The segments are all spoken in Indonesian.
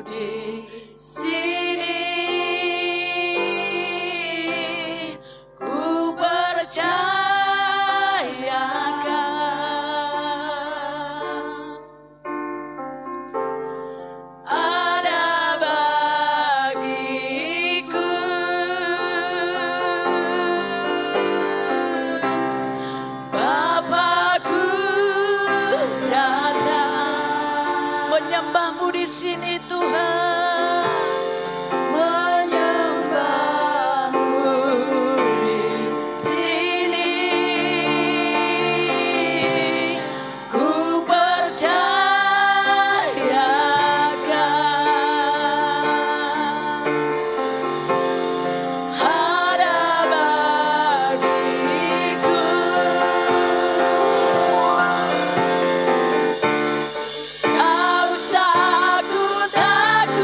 di sini. Ku percayakan ada bagiku Bapakku datang menyembahmu di sini Tuhan, menyembahmu di sini. Ku percayakan ada bagiku tak usah ku takut.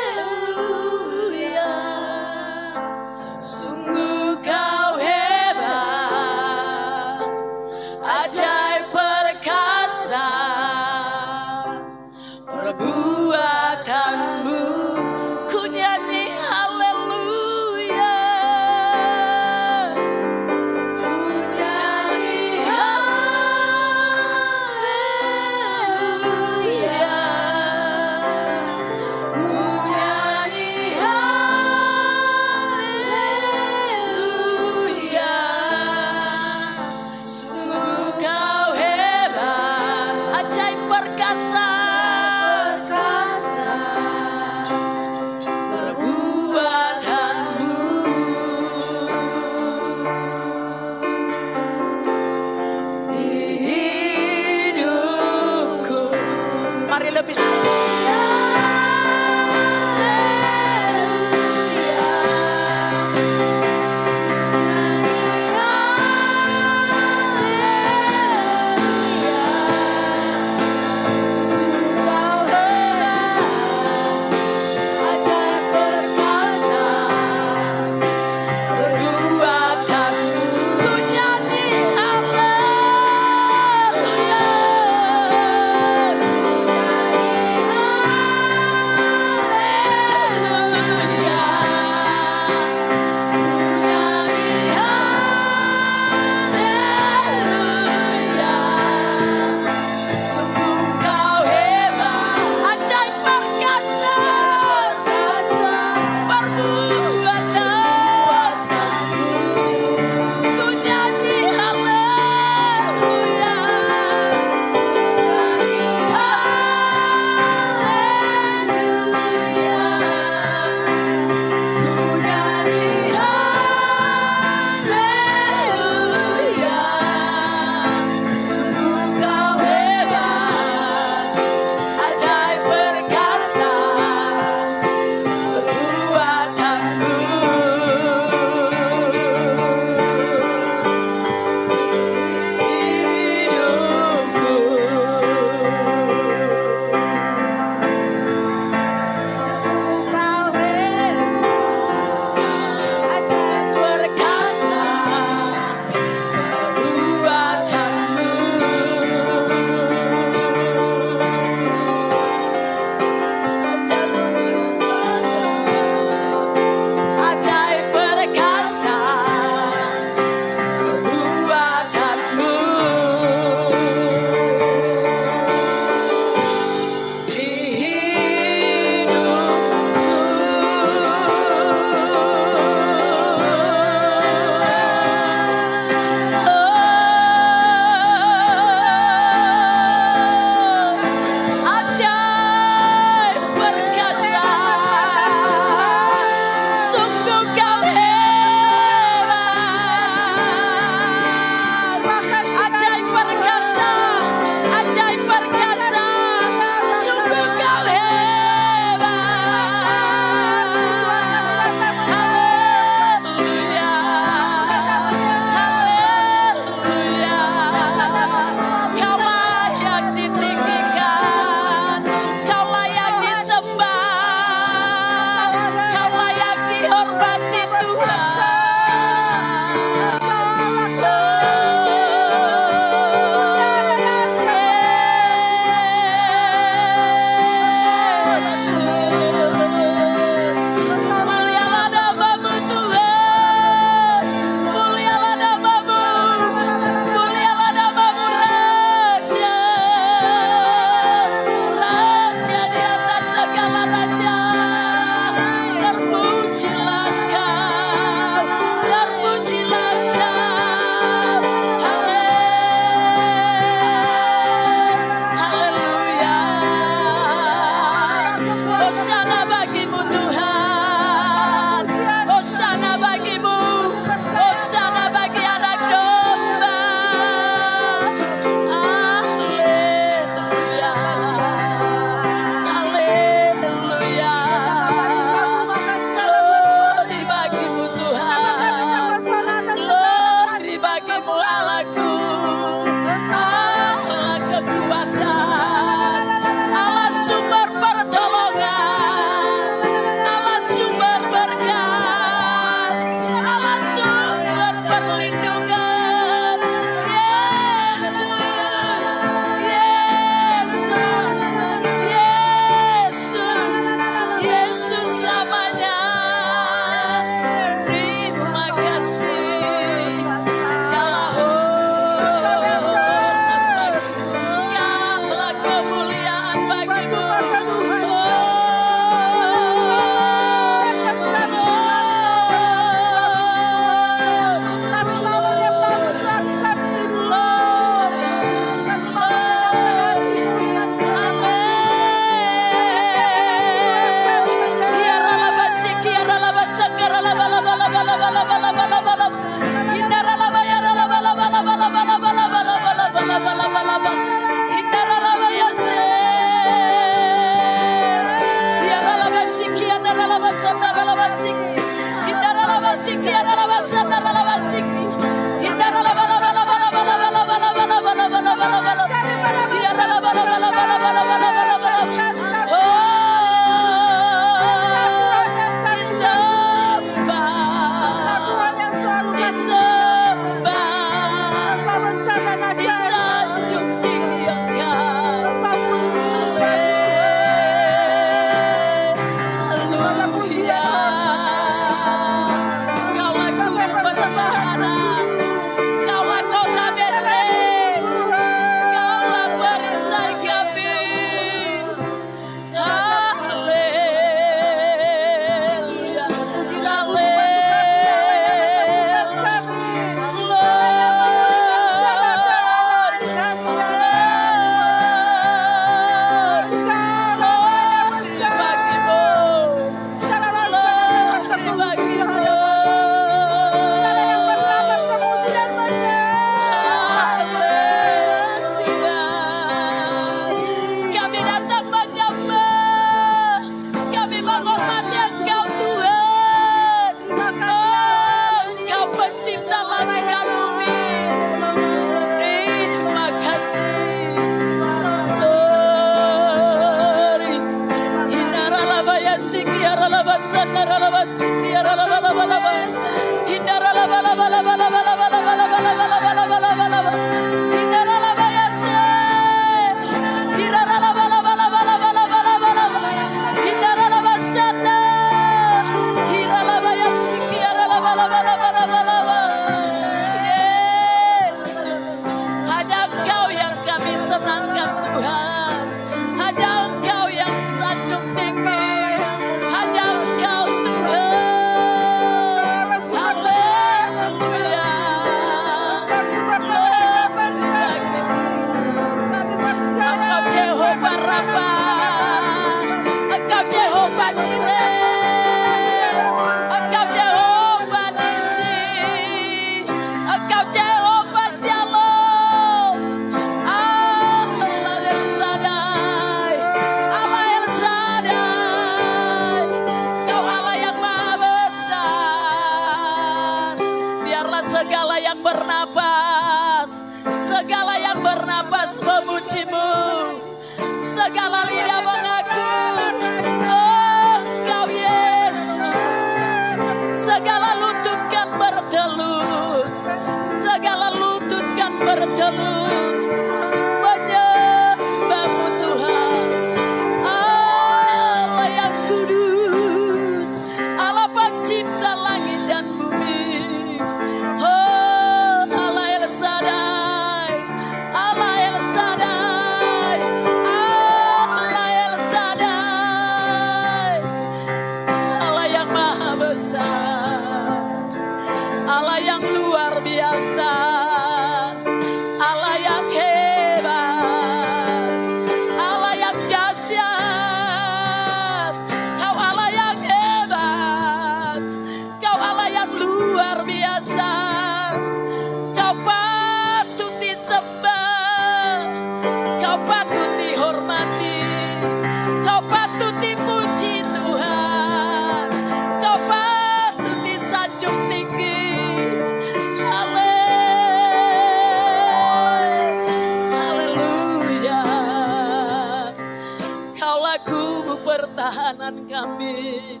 pertahanan kami,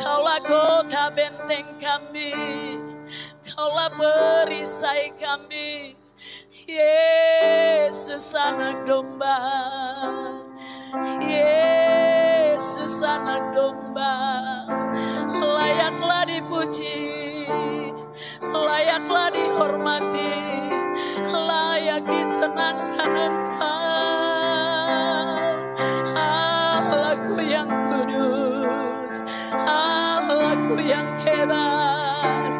Kaulah kota benteng kami, Kaulah perisai kami, Yesus anak domba, Yesus anak domba, layaklah dipuji, layaklah dihormati, layak disenangkan Engkau. Allahku yang kudus, Allahku yang hebat,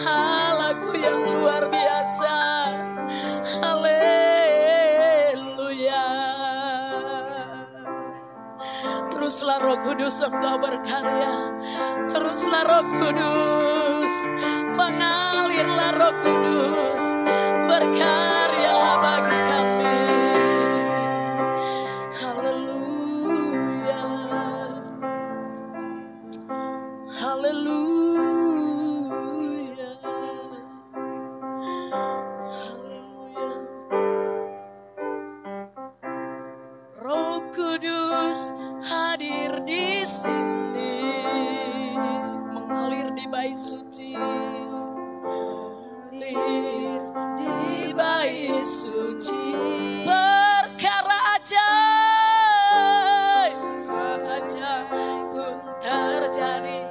Allahku yang luar biasa. Haleluya. Teruslah Roh Kudus Engkau berkarya, teruslah Roh Kudus, mengalirlah Roh Kudus, berkaryalah bagi kami. Haleluya. Haleluya. Roh Kudus hadir di sini, mengalir di bait suci, mengalir di bait suci. Perkara ajaib pun terjadi,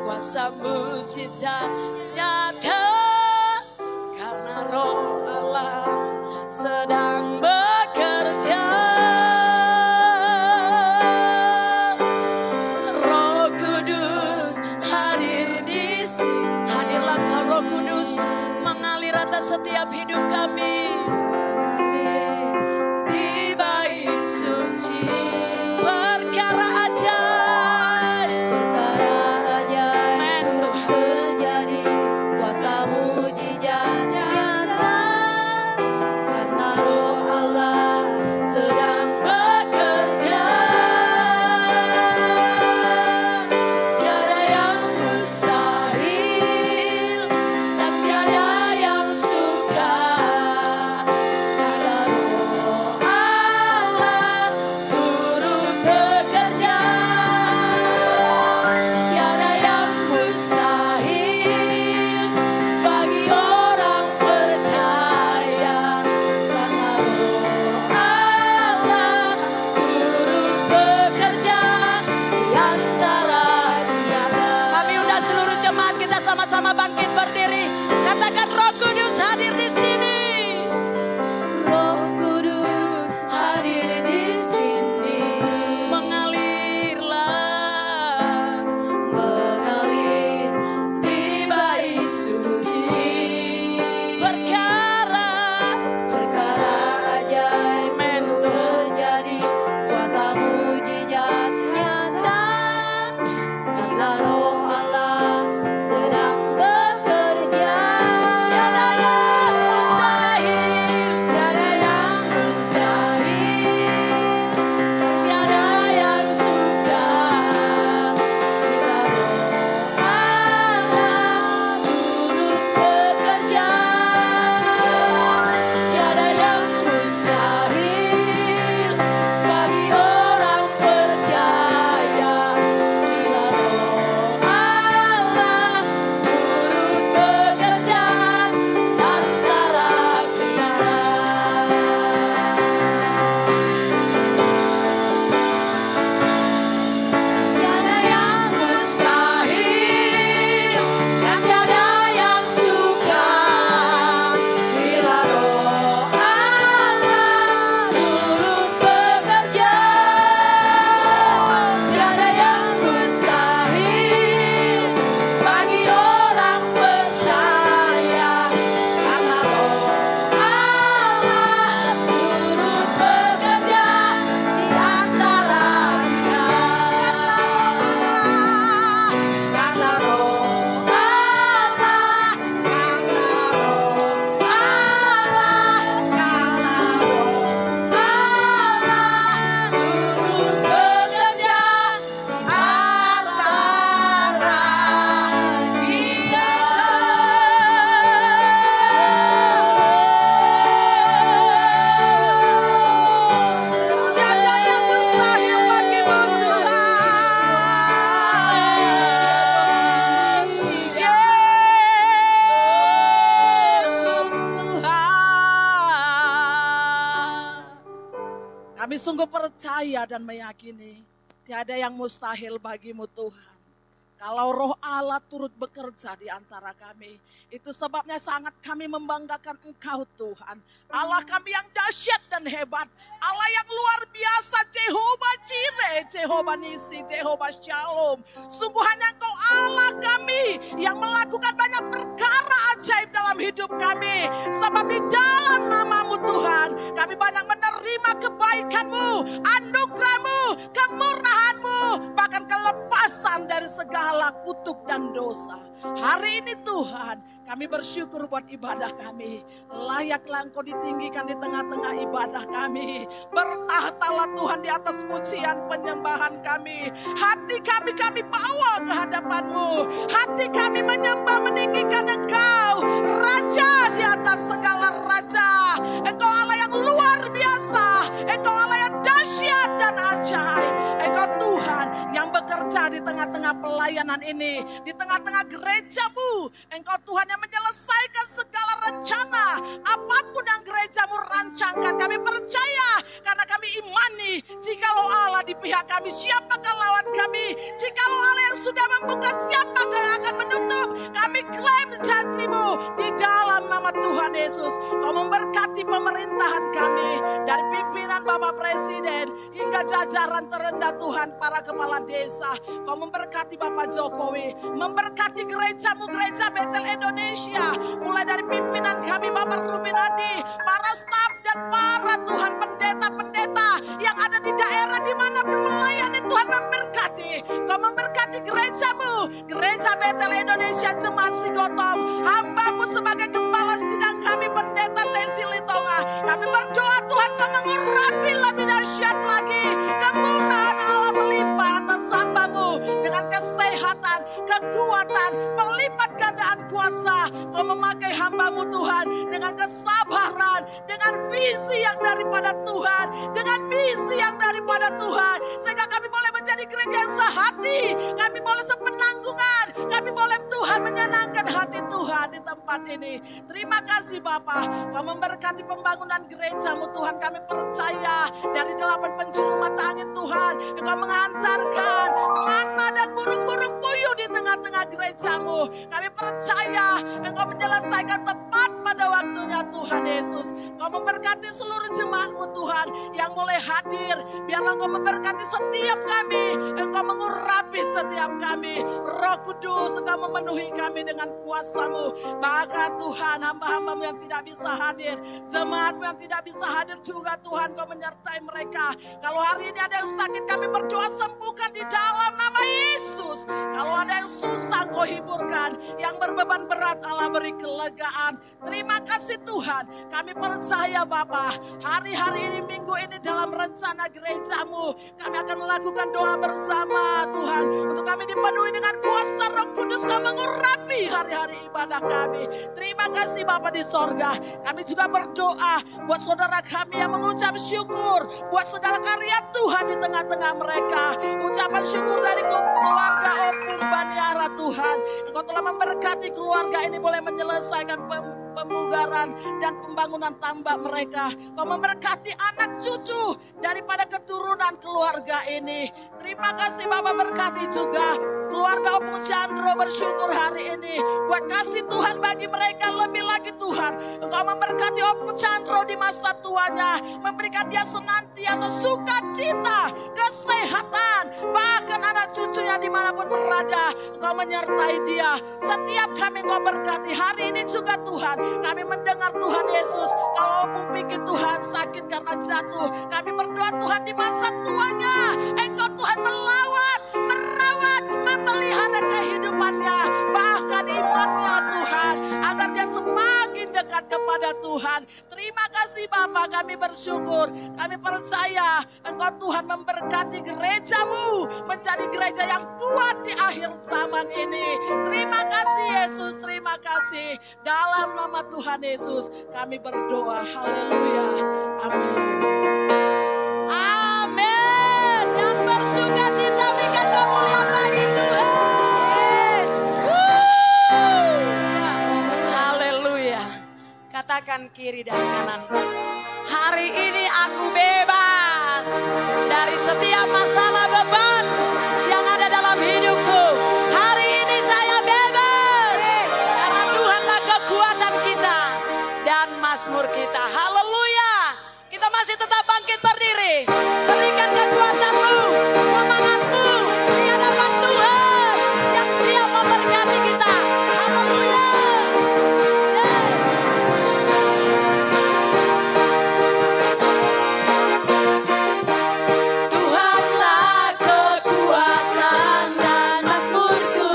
kuasa mujizat nyata, karena Roh Allah sedang bekerja. Roh Kudus hadir di sini. Hadirlah Kau Roh Kudus, mengalir atas setiap hidup kami. Di bait suci, perkara ajaib terjadi, kuasa mujizat nyata, karena Roh Allah sedang bekerja. Tiada yang mustahil dan tiada yang sukar, karena Roh Allah turut bekerja. Tiada yang mustahil bagi orang percaya, karena Roh Allah turut bekerja di antara kita. Kami undang seluruh jemaat kita sama-sama bangkit berdiri. Katakan, Roh Kudus hadir di sini. Roh Kudus hadir di sini. Mengalirlah, mengalir di bait suci. Perkara ajaib terjadi, kuasa mujizat nyata, bila Roh Allah sedang bekerja. Tiada yang mustahil, tiada yang mustahil, tiada yang sukar, bila Roh Allah turut bekerja. Tiada yang mustahil bagi orang percaya, bila Roh Allah turut bekerja antara kita. Tiada yang mustahil dan tiada yang sukar, bila Roh Allah turut bekerja. Tiada yang mustahil bagi orang percaya, karena Roh Allah turut bekerja di antara kita. Karena Roh Allah, karena Roh Allah, karena Roh Allah turut bekerja antara kita. Tiada yang mustahil bagimu Tuhan. Yesus Tuhan. Kami sungguh percaya dan meyakini tiada yang mustahil bagimu Tuhan. Kalau Roh Allah turut bekerja di antara kami, itu sebabnya sangat kami membanggakan Engkau Tuhan. Allah kami yang dahsyat dan hebat, Allah yang luar biasa, Jehovah Jireh, Jehovah Nisi, Jehovah Shalom. Sungguh hanya Engkau Allah kami yang melakukan banyak perkara ajaib dalam hidup kami. Sebab di dalam nama-Mu Tuhan, kami banyak menerima kebaikan-Mu, anugerah-Mu, kemurahan-Mu, bahkan kelepasan dari segala kutuk dan dosa. Hari ini Tuhan, kami bersyukur buat ibadah kami. Layaklah Engkau ditinggikan di tengah-tengah ibadah kami. Bertahtalah Tuhan di atas pujian penyembahan kami. Hati kami bawa ke hadapan hadapan-Mu. Hati kami menyembah meninggikan Engkau, Raja di atas segala raja. Engkau Allah yang luar biasa, Engkau Allah yang dahsyat dan ajaib. Engkau Tuhan yang bekerja di tengah-tengah pelayanan ini, di tengah-tengah gereja-Mu. Engkau Tuhan yang menyelesaikan segala rencana, apapun yang gereja-Mu rancangkan. Kami percaya karena kami imani, jikalau Allah di pihak kami, siapakah lawan kami? Jikalau Allah yang sudah membuka, siapakah yang akan menutup? Kami klaim janji-Mu di dalam nama Tuhan Yesus. Kau memberkati pemerintahan kami, dari pimpinan Bapak Presiden hingga jajaran terendah Tuhan, para kepala desa. Kau memberkati Bapak Jokowi, memberkati gereja-Mu, Gereja Betel Indonesia, mulai dari pimpinan kami Bapak Ruben Adi, para staf dan para Tuhan pendeta-pendeta yang ada di daerah dimanapun melayani. Tuhan memberkati. Kau memberkati gereja-Mu, Gereja Betel Indonesia Jemaat Sigotong, hamba-Mu sebagai gembala sidang kami Pendeta Tesi Litonga. Kami berdoa Tuhan Kau mengurapi lebih dahsyat lagi, kemurahan Allah melimpah atas hamba-Mu dengan kesehatan, kekuatan, melipat gandaan kuasa. Kau memakai hamba-Mu Tuhan dengan kesabaran, dengan visi yang daripada Tuhan, dengan misi yang daripada Tuhan, sehingga kami boleh menjadi gereja yang sehati, kami boleh sepenanggungan, kami boleh Tuhan menyenangkan hati Tuhan di tempat ini. Terima kasih Bapa, Kau memberkati pembangunan gereja-Mu Tuhan. Kami percaya dari 8 penjuru mata angin Tuhan, Engkau menghantarkan mana dan burung-burung puyuh di tengah-tengah gereja-Mu. Kami percaya Engkau menyelesaikan tepat pada waktunya Tuhan Yesus. Kau memberkati seluruh jemaat-Mu Tuhan yang boleh hadir. Biarlah Engkau memberkati setiap kami, Engkau mengurapi setiap kami. Roh Kudus, Engkau memenuhi kami dengan kuasa-Mu. Bahkan Tuhan, hamba-hamba-Mu yang tidak bisa hadir, jemaat-Mu yang tidak bisa hadir juga Tuhan, Kau menyertai mereka. Kalau hari ini ada yang sakit, kami berdoa sembuhkan di dalam nama Yesus. Kalau ada yang susah, Kau hiburkan. Yang berbeban berat, Allah beri kelegaan. Terima kasih Tuhan. Kami percaya Bapa, hari-hari ini, minggu ini dalam rencana gereja-Mu, kami akan melakukan doa bersama Tuhan. Untuk kami dipenuhi dengan kuasa Roh Kudus, Kau mengurapi hari-hari ibadah kami. Terima kasih Bapa di sorga. Kami juga berdoa buat saudara kami yang mengucap syukur buat segala karya Tuhan di tengah-tengah mereka. Ucapan syukur dari keluarga Opung Baniara Tuhan. Engkau telah memberkati keluarga ini boleh menyelesaikan pemugaran dan pembangunan tambak mereka. Kau memberkati anak cucu daripada keturunan keluarga ini. Terima kasih Bapak, berkati juga keluarga Opung Chandro. Bersyukur hari ini buat kasih Tuhan bagi mereka lebih lagi Tuhan. Engkau memberkati Opung Chandro di masa tuanya, memberikan dia senantiasa sukacita, kesehatan, bahkan anak cucunya dimanapun berada. Engkau menyertai dia. Setiap kami Engkau berkati hari ini juga Tuhan. Kami mendengar Tuhan Yesus, kalau Opung pikir Tuhan sakit karena jatuh, kami berdoa Tuhan di masa tuanya, Engkau Tuhan melawat, merawat, memelihara kehidupannya, bahkan imannya Tuhan, agar dia semakin dekat kepada Tuhan. Terima kasih Bapa, kami bersyukur, kami percaya Engkau Tuhan memberkati gereja-Mu menjadi gereja yang kuat di akhir zaman ini. Terima kasih Yesus, terima kasih. Dalam nama Tuhan Yesus kami berdoa. Haleluya. Amin. Amin. Yang bersuka cita berikan kemuliaan bagi Tuhan. Haleluya. Katakan kiri dan kanan. Hari ini aku bebas dari setiap masalah beban yang ada dalam hidupku. Hari ini saya bebas karena Tuhanlah kekuatan kita dan mazmur kita. Haleluya. Kita masih tetap bangkit berdiri. Berikan kekuatanmu, semangatmu di hadapan Tuhan yang siap memberkati kita. Haleluya. Tuhanlah kekuatan dan mazmurku.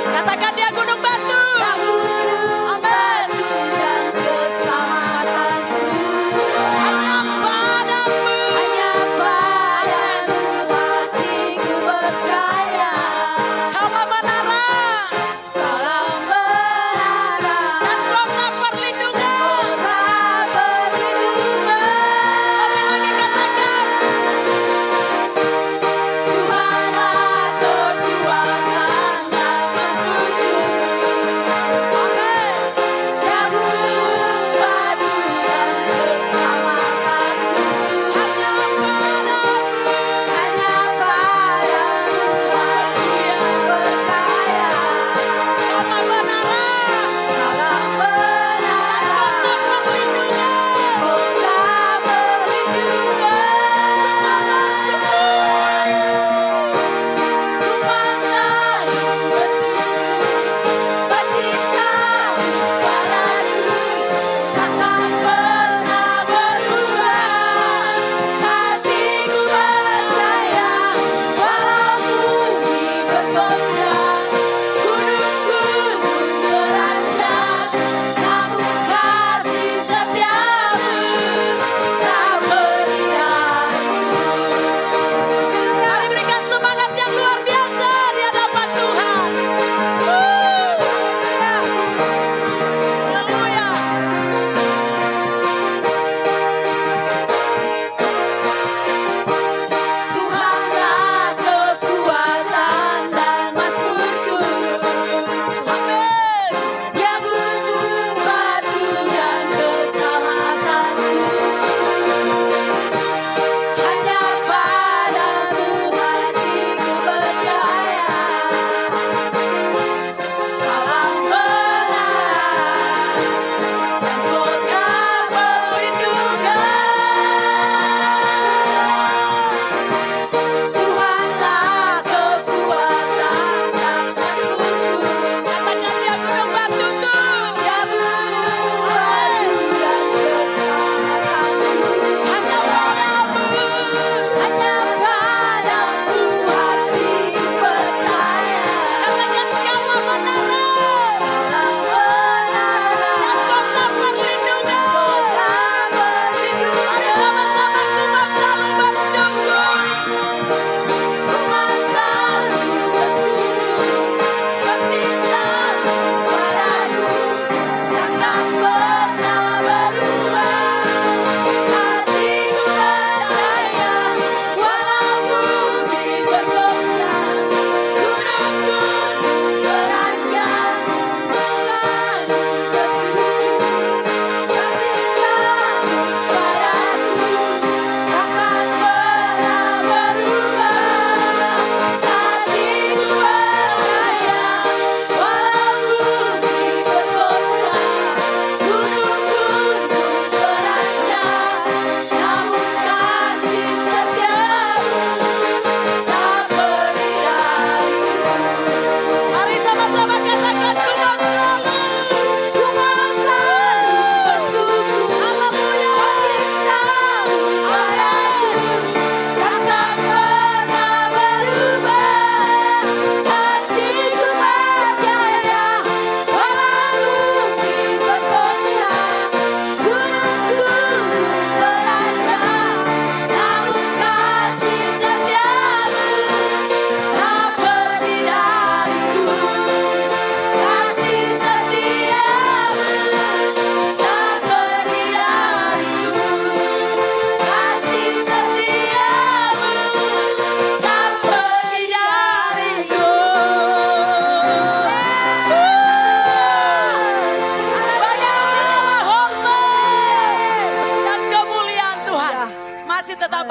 Katakan dia gunung batu. Gunung batu dan keselamatanku. Hanya padamu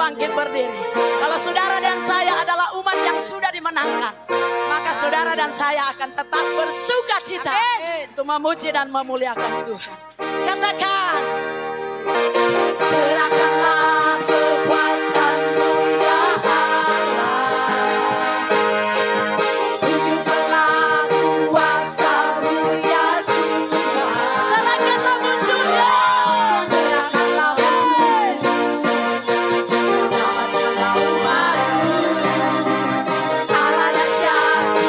bangkit berdiri. Kalau saudara dan saya adalah umat yang sudah dimenangkan, maka saudara dan saya akan tetap bersuka cita untuk memuji dan memuliakan Tuhan. Katakan, gerakkanlah kekuatan-Mu ya Allah, tunjukkanlah kuasa-Mu ya Tuhan. Serahkanlah musuhnya, serahkanlah musuhnya, selamatkanlah umat-Mu. Allah dahsyat di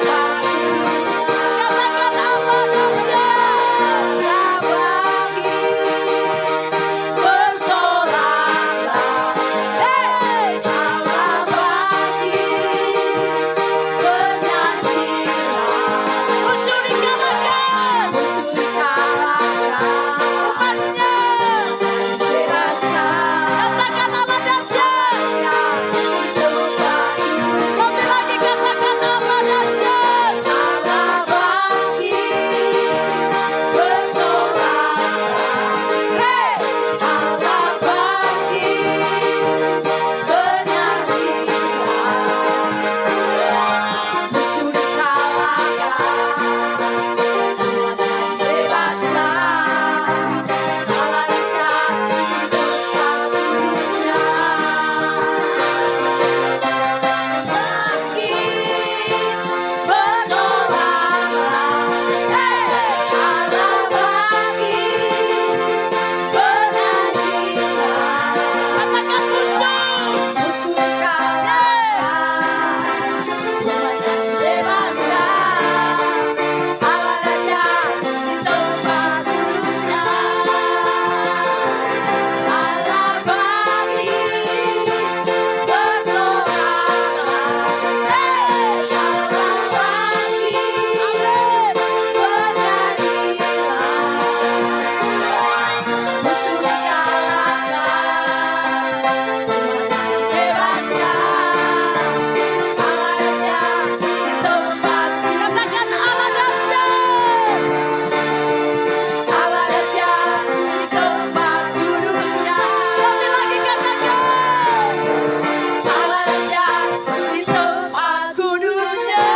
tempat duduk. Katakan Allah dahsyat, Allah bangkit, bersoraklah. Hey, Allah bangkit, bernyanyilah. Musuh dikalahkan, musuh dikalahkan, umatnya bebaskan. Katakan Allah dahsyat di tempat duduk. Lebih lagi katakan Allah dahsyat, Allah bangkit, bersoraklah. Hey, Allah bangkit, bernyanyilah. Musuh dikalahkan, bebaskan. Allah dahsyat di tempat duduknya. Bangkit, bersoraklah. Hey, Allah bangkit, bernyanyilah. Katakan musuh dikalahkan, umatnya dibebaskan. Allah dahsyat di tempat duduknya. Allah bangkit, bersoraklah. Hey, Allah bangkit, bernyanyilah. Musuh dikalahkan, umatnya dibebaskan. Allah dahsyat di tempat. Katakan Allah dahsyat, Allah dahsyat di tempat duduknya. Lebih lagi katakan, Allah dahsyat di tempat kudusnya.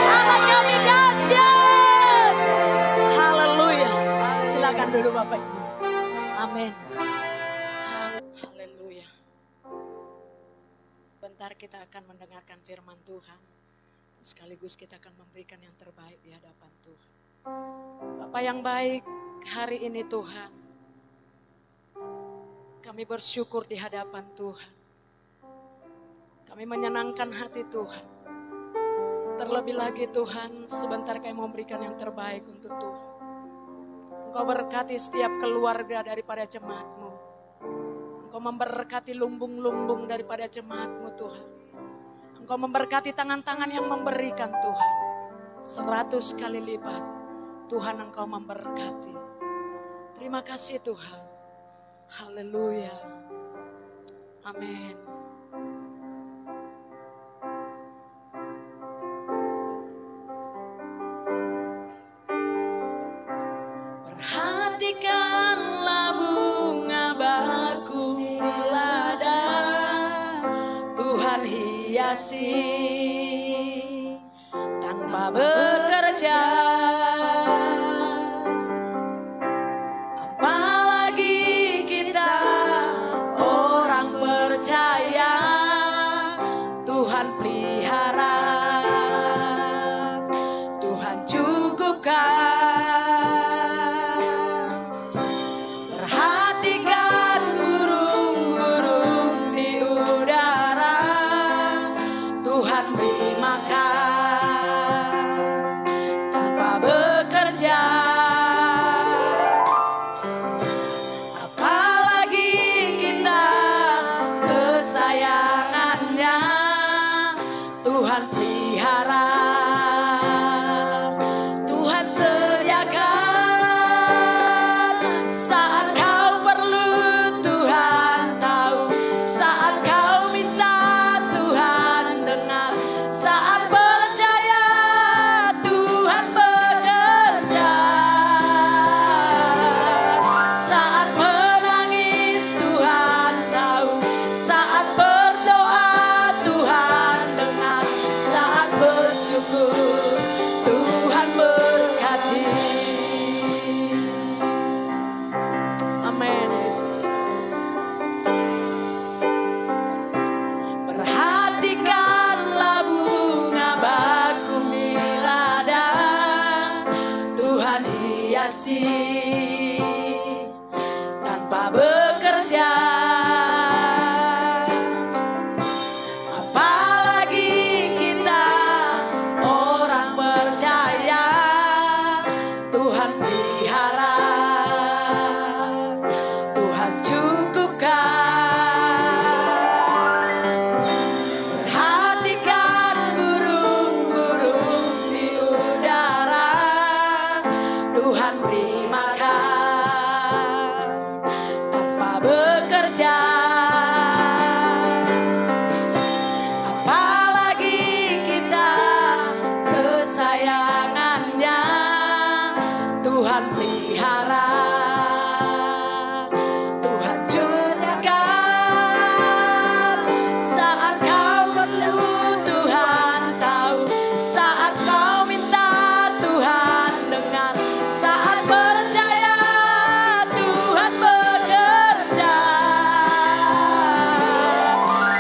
Allah kami dahsyat. Haleluya. Silakan duduk Bapak Ibu. Amin. Haleluya. Bentar kita akan mendengarkan firman Tuhan. Sekaligus kita akan memberikan yang terbaik di hadapan Tuhan. Bapa yang baik, hari ini Tuhan, kami bersyukur di hadapan Tuhan. Kami menyenangkan hati Tuhan. Terlebih lagi Tuhan, sebentar kami memberikan yang terbaik untuk Tuhan. Engkau berkati setiap keluarga daripada jemaat-Mu. Engkau memberkati lumbung-lumbung daripada jemaat-Mu Tuhan. Engkau memberkati tangan-tangan yang memberikan Tuhan. 100 kali lipat Tuhan Engkau memberkati. Terima kasih Tuhan. Haleluya. Amin. Perhatikanlah bunga bakung di ladang, Tuhan hiasi tanpa bekerja. Apalagi kita orang percaya, Tuhan pelihara, Tuhan cukupkan. Perhatikan burung-burung di udara, Tuhan beri makan. kasih tanpa bekerja. Apalagi kita orang percaya, Tuhan pelihara, Tuhan cukupkan. Perhatikan burung-burung di udara, Tuhan beri makan tanpa bekerja. Apalagi kita kesayangannya, Tuhan pelihara, Tuhan cukupkan. Saat kau perlu Tuhan tahu, saat kau minta Tuhan dengar, saat percaya Tuhan bekerja,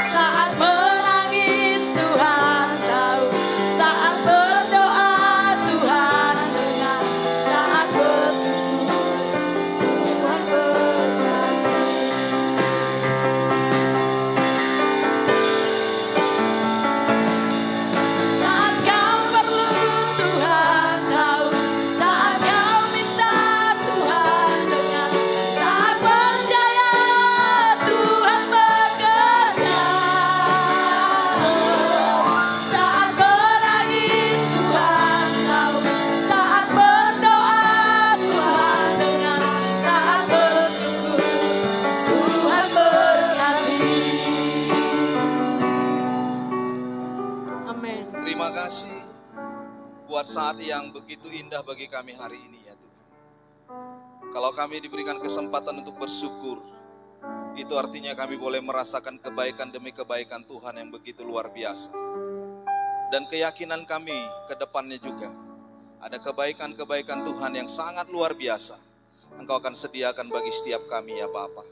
saat menangis Tuhan tahu, saat berdoa Tuhan dengar, saat bersyukur Tuhan berkati. Saat kau perlu Tuhan tahu, saat kau minta Tuhan dengar, saat percaya Tuhan bekerja, saat menangis Tuhan tahu, saat berdoa Tuhan dengar, saat bersyukur Tuhan berkati. Amin. Terima kasih buat saat yang begitu indah bagi kami hari ini ya Tuhan. Kalau kami diberikan kesempatan untuk bersyukur, itu artinya kami boleh merasakan kebaikan demi kebaikan Tuhan yang begitu luar biasa. Dan keyakinan kami ke depannya juga, ada kebaikan-kebaikan Tuhan yang sangat luar biasa Engkau akan sediakan bagi setiap kami ya Bapa.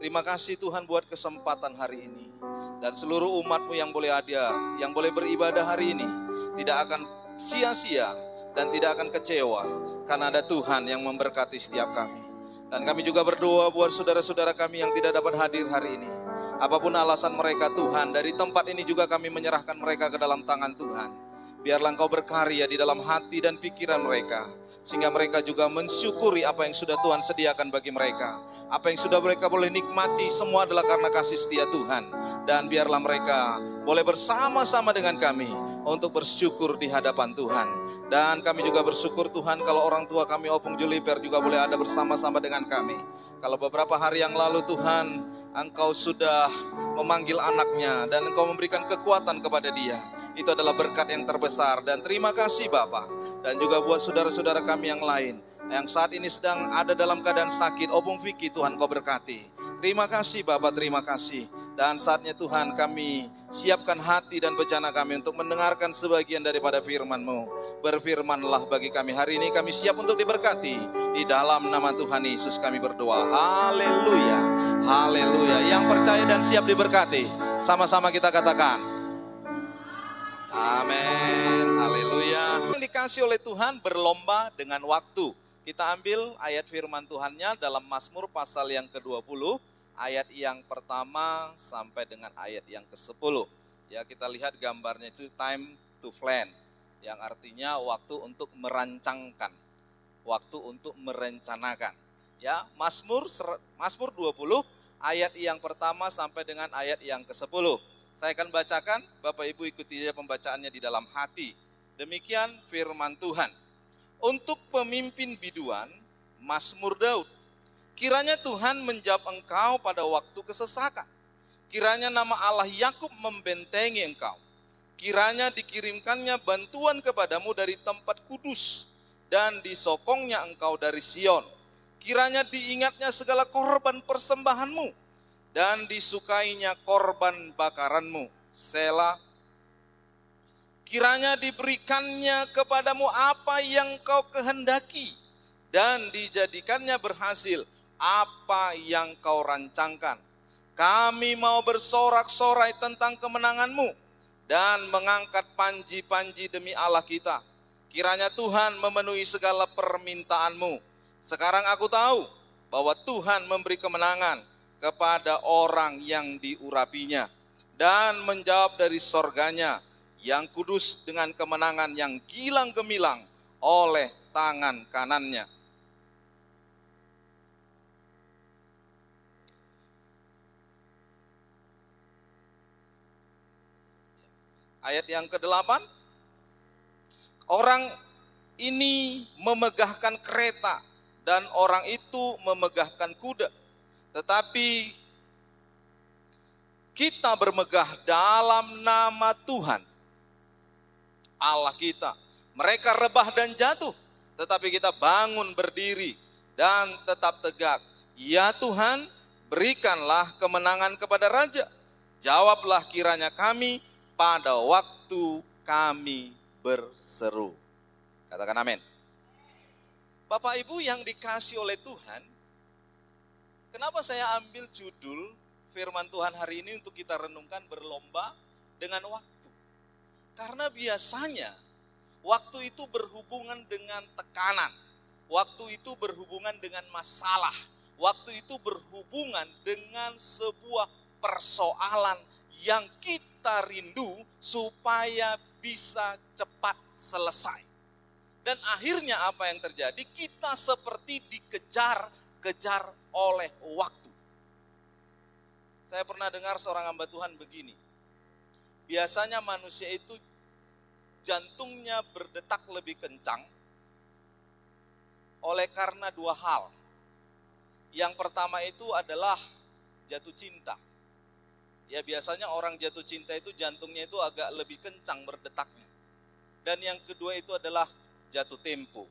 Terima kasih Tuhan buat kesempatan hari ini. Dan seluruh umat-Mu yang boleh ada, yang boleh beribadah hari ini, tidak akan sia-sia dan tidak akan kecewa, karena ada Tuhan yang memberkati setiap kami. Dan kami juga berdoa buat saudara-saudara kami yang tidak dapat hadir hari ini. Apapun alasan mereka Tuhan, dari tempat ini juga kami menyerahkan mereka ke dalam tangan Tuhan. Biarlah Engkau berkarya di dalam hati dan pikiran mereka, sehingga mereka juga mensyukuri apa yang sudah Tuhan sediakan bagi mereka. Apa yang sudah mereka boleh nikmati semua adalah karena kasih setia Tuhan. Dan biarlah mereka boleh bersama-sama dengan kami untuk bersyukur di hadapan Tuhan. Dan kami juga bersyukur Tuhan kalau orang tua kami Opung Juliper juga boleh ada bersama-sama dengan kami. Kalau beberapa hari yang lalu Tuhan, Engkau sudah memanggil anaknya dan Engkau memberikan kekuatan kepada dia. Itu adalah berkat yang terbesar, dan terima kasih Bapa. Dan juga buat saudara-saudara kami yang lain yang saat ini sedang ada dalam keadaan sakit, Opung Vicky Tuhan Kau berkati. Terima kasih Bapa, terima kasih. Dan saatnya Tuhan kami siapkan hati dan bencana kami untuk mendengarkan sebagian daripada firman-Mu. Berfirmanlah bagi kami hari ini, kami siap untuk diberkati. Di dalam nama Tuhan Yesus kami berdoa. Haleluya, haleluya. Yang percaya dan siap diberkati, sama-sama kita katakan amin, haleluya. Yang dikasih oleh Tuhan berlomba dengan waktu. Kita ambil ayat firman Tuhannya dalam Mazmur pasal yang ke-20, ayat yang pertama sampai dengan ayat yang ke-10. Ya, kita lihat gambarnya itu time to plan, yang artinya waktu untuk merancangkan, waktu untuk merencanakan. Ya, Mazmur 20 ayat yang pertama sampai dengan ayat yang ke-10. Saya akan bacakan, Bapak Ibu ikuti saja pembacaannya di dalam hati. Demikian firman Tuhan. Untuk pemimpin biduan, Mazmur Daud. Kiranya Tuhan menjawab engkau pada waktu kesesakan. Kiranya nama Allah Yakub membentengi engkau. Kiranya dikirimkannya bantuan kepadamu dari tempat kudus, dan disokongnya engkau dari Sion. Kiranya diingatnya segala korban persembahanmu, dan disukainya korban bakaranmu. Selah. Kiranya diberikannya kepadamu apa yang kau kehendaki, dan dijadikannya berhasil apa yang kau rancangkan. Kami mau bersorak-sorai tentang kemenanganmu, dan mengangkat panji-panji demi Allah kita. Kiranya Tuhan memenuhi segala permintaanmu, Sekarang aku tahu bahwa Tuhan memberi kemenangan kepada orang yang diurapinya dan menjawab dari sorganya yang kudus dengan kemenangan yang gilang gemilang oleh tangan kanannya. Ayat yang ke-8, orang ini memegahkan kereta dan orang itu memegahkan kuda. Tetapi kita bermegah dalam nama Tuhan, Allah kita. Mereka rebah dan jatuh, tetapi kita bangun berdiri dan tetap tegak. Ya Tuhan, berikanlah kemenangan kepada Raja. Jawablah kiranya kami pada waktu kami berseru. Katakan amin. Bapak Ibu yang dikasih oleh Tuhan, kenapa saya ambil judul firman Tuhan hari ini untuk kita renungkan berlomba dengan waktu? Karena biasanya waktu itu berhubungan dengan tekanan, waktu itu berhubungan dengan masalah, waktu itu berhubungan dengan sebuah persoalan yang kita rindu supaya bisa cepat selesai. Dan akhirnya apa yang terjadi? Kita seperti dikejar-kejar oleh waktu. Saya pernah dengar seorang hamba Tuhan begini. Biasanya manusia itu jantungnya berdetak lebih kencang oleh karena dua hal. Yang pertama itu adalah jatuh cinta. Ya biasanya orang jatuh cinta itu jantungnya itu agak lebih kencang berdetaknya. Dan yang kedua itu adalah jatuh tempo.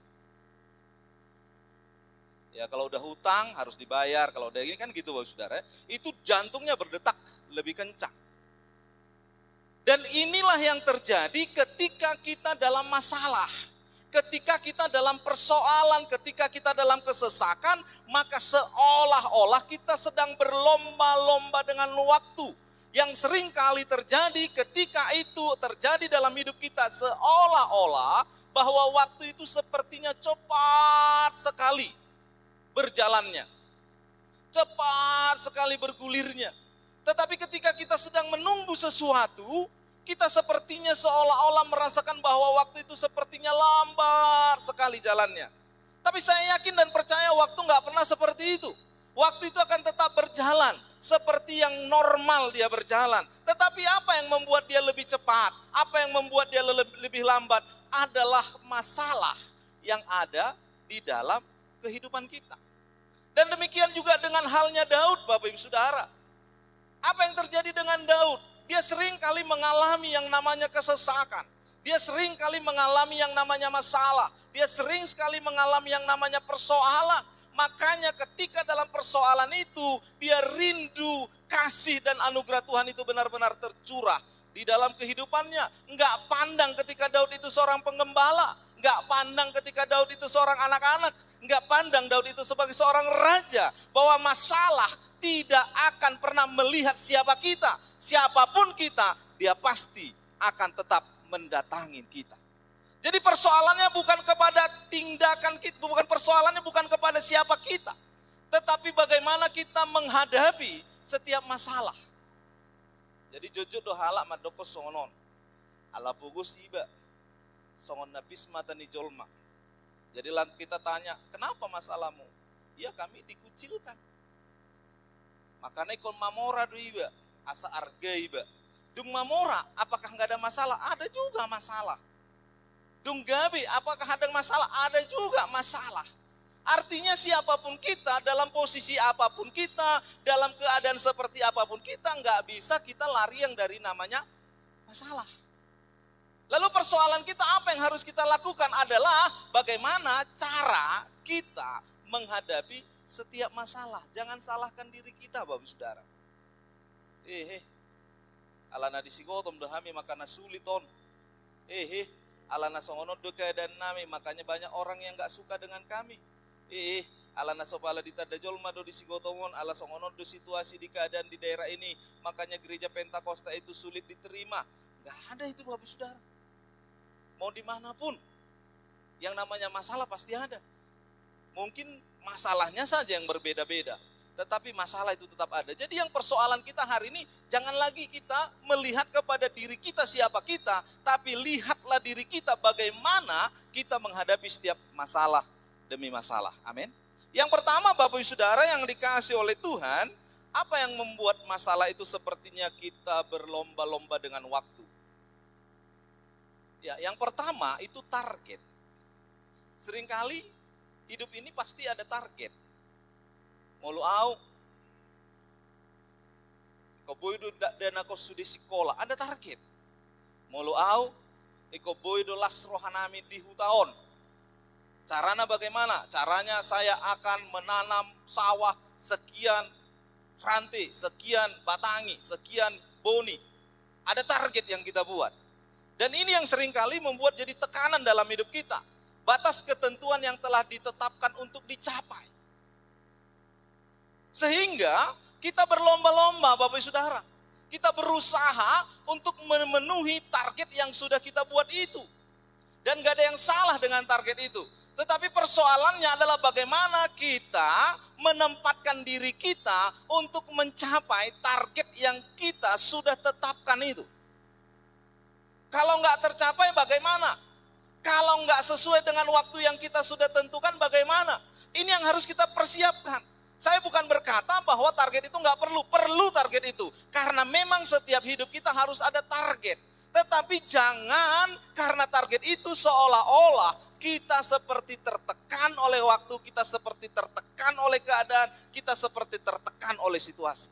Ya kalau udah hutang harus dibayar, kalau udah ini kan gitu Bapak Saudara, itu jantungnya berdetak lebih kencang. Dan inilah yang terjadi ketika kita dalam masalah, ketika kita dalam persoalan, ketika kita dalam kesesakan, maka seolah-olah kita sedang berlomba-lomba dengan waktu. Yang sering kali terjadi ketika itu terjadi dalam hidup kita, seolah-olah bahwa waktu itu sepertinya cepat sekali berjalannya, cepat sekali bergulirnya. Tetapi ketika kita sedang menunggu sesuatu, kita sepertinya seolah-olah merasakan bahwa waktu itu sepertinya lambat sekali jalannya. Tapi saya yakin dan percaya waktu nggak pernah seperti itu. Waktu itu akan tetap berjalan seperti yang normal dia berjalan. Tetapi apa yang membuat dia lebih cepat? Apa yang membuat dia lebih lambat? Adalah masalah yang ada di dalam kehidupan kita. Dan demikian juga dengan halnya Daud, Bapak Ibu Saudara. Apa yang terjadi dengan Daud? Dia sering kali mengalami yang namanya kesesakan. Dia sering kali mengalami yang namanya masalah. Dia sering sekali mengalami yang namanya persoalan. Makanya ketika dalam persoalan itu, dia rindu kasih dan anugerah Tuhan itu benar-benar tercurah di dalam kehidupannya. Enggak pandang ketika Daud itu seorang penggembala. Enggak pandang ketika Daud itu seorang anak-anak. Enggak pandang Daud itu sebagai seorang raja. Bahwa masalah tidak akan pernah melihat siapa kita. Siapapun kita, dia pasti akan tetap mendatangi kita. Jadi persoalannya bukan kepada tindakan kita, bukan persoalannya bukan kepada siapa kita. Tetapi bagaimana kita menghadapi setiap masalah. Jadi jojo dohala madoko songonon. Ala pugus iba. Songon nabis mata ni jolma. Jadi kita tanya, kenapa masalahmu? Ya kami dikucilkan. Makanya ikon mamora do iba. Asa arga iba. Dung mamora, apakah nggak ada masalah? Ada juga masalah. Dung gabi, apakah ada masalah? Ada juga masalah. Artinya siapapun kita, dalam posisi apapun kita, dalam keadaan seperti apapun kita, nggak bisa kita lari yang dari namanya masalah. Lalu persoalan kita apa yang harus kita lakukan adalah bagaimana cara kita menghadapi setiap masalah. Jangan salahkan diri kita, Bapak Saudara. Alana disigotom dohami makana suliton. Alana songonot do keadaan nami, makanya banyak orang yang gak suka dengan kami. Alana sopala ditada jolma do disigotomon, ala songonot do situasi di keadaan di daerah ini, makanya gereja Pentakosta itu sulit diterima. Gak ada itu Bapak Saudara. Mau dimanapun, yang namanya masalah pasti ada. Mungkin masalahnya saja yang berbeda-beda, tetapi masalah itu tetap ada. Jadi yang persoalan kita hari ini, jangan lagi kita melihat kepada diri kita siapa kita, tapi lihatlah diri kita bagaimana kita menghadapi setiap masalah demi masalah. Amin. Yang pertama Bapak Ibu Saudara yang dikasihi oleh Tuhan, apa yang membuat masalah itu sepertinya kita berlomba-lomba dengan waktu? Ya, yang pertama itu target. Seringkali hidup ini pasti ada target. Mulu au, iko boido dan ako sudah sekolah, ada target. Mulu au, iko boido las rohanami di hutaon. Caranya bagaimana? Caranya saya akan menanam sawah sekian rantai, sekian batangi, sekian boni. Ada target yang kita buat. Dan ini yang seringkali membuat jadi tekanan dalam hidup kita. Batas ketentuan yang telah ditetapkan untuk dicapai. Sehingga kita berlomba-lomba Bapak Ibu Saudara. Kita berusaha untuk memenuhi target yang sudah kita buat itu. Dan gak ada yang salah dengan target itu. Tetapi persoalannya adalah bagaimana kita menempatkan diri kita untuk mencapai target yang kita sudah tetapkan itu. Kalau gak tercapai bagaimana? Kalau gak sesuai dengan waktu yang kita sudah tentukan bagaimana? Ini yang harus kita persiapkan. Saya bukan berkata bahwa target itu nggak perlu target itu. Karena memang setiap hidup kita harus ada target. Tetapi jangan karena target itu seolah-olah kita seperti tertekan oleh waktu, kita seperti tertekan oleh keadaan, kita seperti tertekan oleh situasi.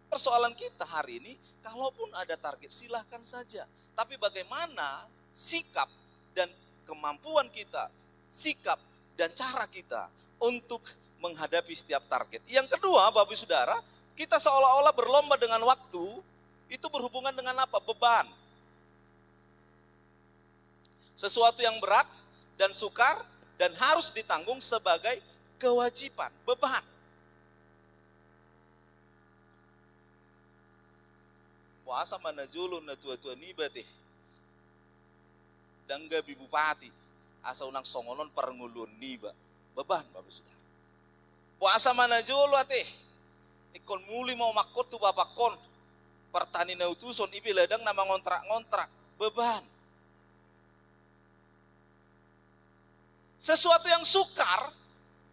Persoalan kita hari ini, kalaupun ada target silahkan saja. Tapi bagaimana sikap dan kemampuan kita, sikap dan cara kita untuk menghadapi setiap target. Yang kedua, Bapak Ibu Saudara, kita seolah-olah berlomba dengan waktu, itu berhubungan dengan apa? Beban. Sesuatu yang berat dan sukar dan harus ditanggung sebagai kewajiban, beban. Puasa mana julun na tua-tua nibatih. Dan gabi bupati, asa unang songonon parngulun niba. Beban, Bapak Saudara. Puasa mana jolo ate, ikon muli mau makot tu bapak kon, pertani na utuson ibi ledang nama ngontrak-ngontrak, beban. Sesuatu yang sukar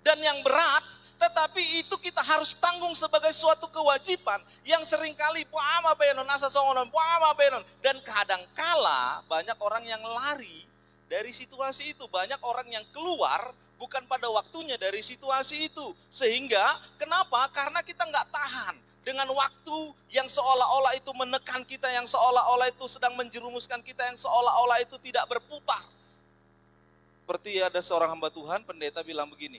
dan yang berat, tetapi itu kita harus tanggung sebagai suatu kewajiban yang seringkali puama benon asa songonon, puama benon, dan kadangkala banyak orang yang lari dari situasi itu, banyak orang yang keluar bukan pada waktunya dari situasi itu. Sehingga kenapa? Karena kita nggak tahan dengan waktu yang seolah-olah itu menekan kita, yang seolah-olah itu sedang menjerumuskan kita, yang seolah-olah itu tidak berputar. Seperti ada seorang hamba Tuhan, pendeta bilang begini,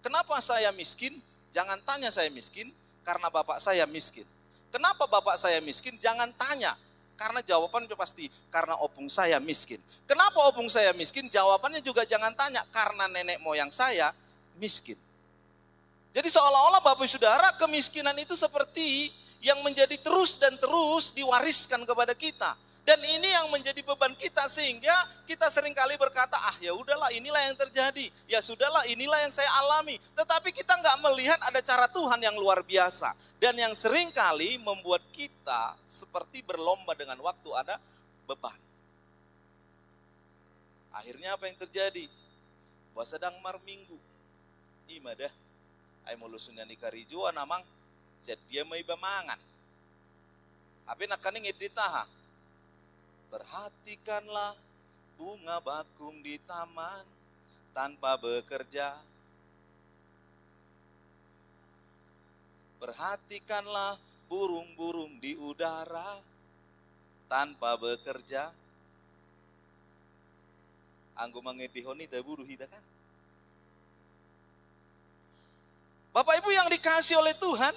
kenapa saya miskin? Jangan tanya saya miskin, karena bapak saya miskin. Kenapa bapak saya miskin? Jangan tanya. Karena jawabannya pasti, karena opung saya miskin. Kenapa opung saya miskin? Jawabannya juga jangan tanya, karena nenek moyang saya miskin. Jadi seolah-olah Bapak Saudara, kemiskinan itu seperti yang menjadi terus dan terus diwariskan kepada kita. Dan ini yang menjadi beban kita, sehingga kita seringkali berkata, ah ya udahlah inilah yang terjadi, ya sudahlah inilah yang saya alami. Tetapi kita nggak melihat ada cara Tuhan yang luar biasa. Dan yang seringkali membuat kita seperti berlomba dengan waktu, ada beban. Akhirnya apa yang terjadi? Bahwa sedang marminggu, imadah, ay mulusunan di karijuan namang, set dia may bamangan. Tapi nakaning iditaha. Perhatikanlah bunga bakung di taman tanpa bekerja. Perhatikanlah burung-burung di udara tanpa bekerja. Anggo mangedihoni da buruh hida kan. Bapak Ibu yang dikasihi oleh Tuhan,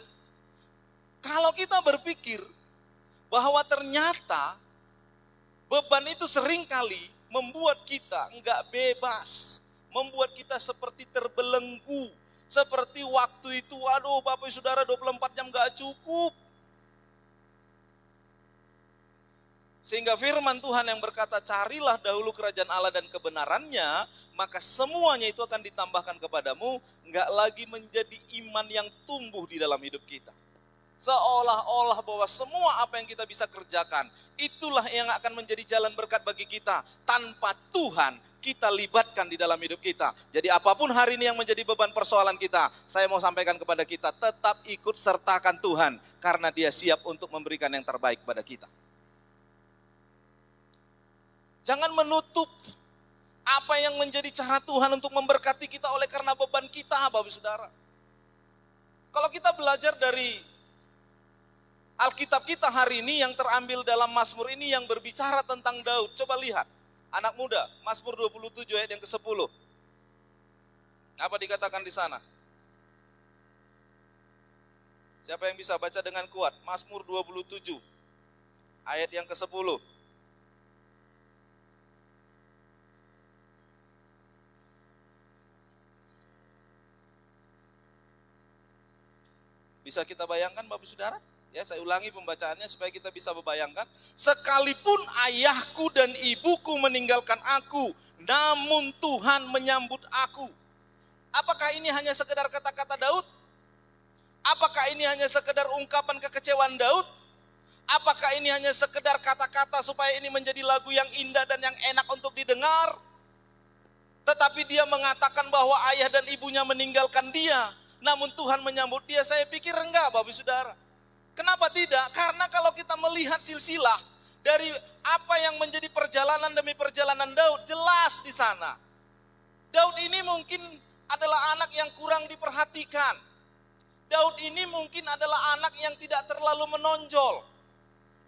kalau kita berpikir bahwa ternyata beban itu seringkali membuat kita enggak bebas, membuat kita seperti terbelenggu, seperti waktu itu, aduh Bapak Saudara 24 jam enggak cukup. Sehingga firman Tuhan yang berkata, carilah dahulu kerajaan Allah dan kebenarannya, maka semuanya itu akan ditambahkan kepadamu, enggak lagi menjadi iman yang tumbuh di dalam hidup kita. Seolah-olah bahwa semua apa yang kita bisa kerjakan, itulah yang akan menjadi jalan berkat bagi kita. Tanpa Tuhan kita libatkan di dalam hidup kita. Jadi apapun hari ini yang menjadi beban persoalan kita, saya mau sampaikan kepada kita, tetap ikut sertakan Tuhan. Karena Dia siap untuk memberikan yang terbaik pada kita. Jangan menutup apa yang menjadi cara Tuhan untuk memberkati kita oleh karena beban kita, Bapak Saudara. Kalau kita belajar dari Alkitab kita hari ini yang terambil dalam Mazmur ini yang berbicara tentang Daud. Coba lihat, anak muda, Mazmur 27 ayat yang ke-10. Apa dikatakan di sana? Siapa yang bisa baca dengan kuat? Mazmur 27 ayat yang ke-10. Bisa kita bayangkan Bapak Saudara? Ya, saya ulangi pembacaannya supaya kita bisa membayangkan. Sekalipun ayahku dan ibuku meninggalkan aku, namun Tuhan menyambut aku. Apakah ini hanya sekedar kata-kata Daud? Apakah ini hanya sekedar ungkapan kekecewaan Daud? Apakah ini hanya sekedar kata-kata supaya ini menjadi lagu yang indah dan yang enak untuk didengar? Tetapi dia mengatakan bahwa ayah dan ibunya meninggalkan dia, namun Tuhan menyambut dia. Saya pikir enggak, Bapak Saudara. Kenapa tidak? Karena kalau kita melihat silsilah dari apa yang menjadi perjalanan demi perjalanan Daud, jelas di sana. Daud ini mungkin adalah anak yang kurang diperhatikan. Daud ini mungkin adalah anak yang tidak terlalu menonjol.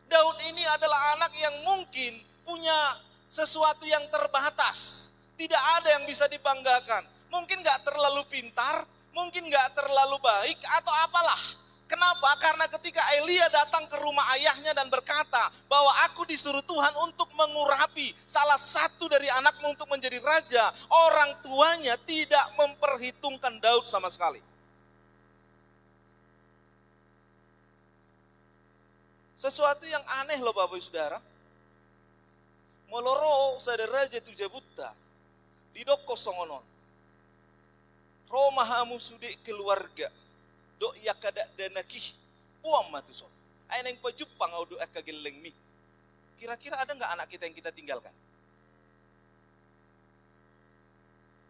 Daud ini adalah anak yang mungkin punya sesuatu yang terbatas. Tidak ada yang bisa dibanggakan. Mungkin gak terlalu pintar, mungkin gak terlalu baik atau apalah. Kenapa? Karena ketika Elia datang ke rumah ayahnya dan berkata bahwa aku disuruh Tuhan untuk mengurapi salah satu dari anakmu untuk menjadi raja, orang tuanya tidak memperhitungkan Daud sama sekali. Sesuatu yang aneh loh Bapak Saudara. Moloro sadara jatuh jabuta didoko songonon. Romahamu sudik keluarga. Do ya kada danaki. Puang matuso. Aineng pajupang au do akageleng mi. Kira-kira ada enggak anak kita yang kita tinggalkan?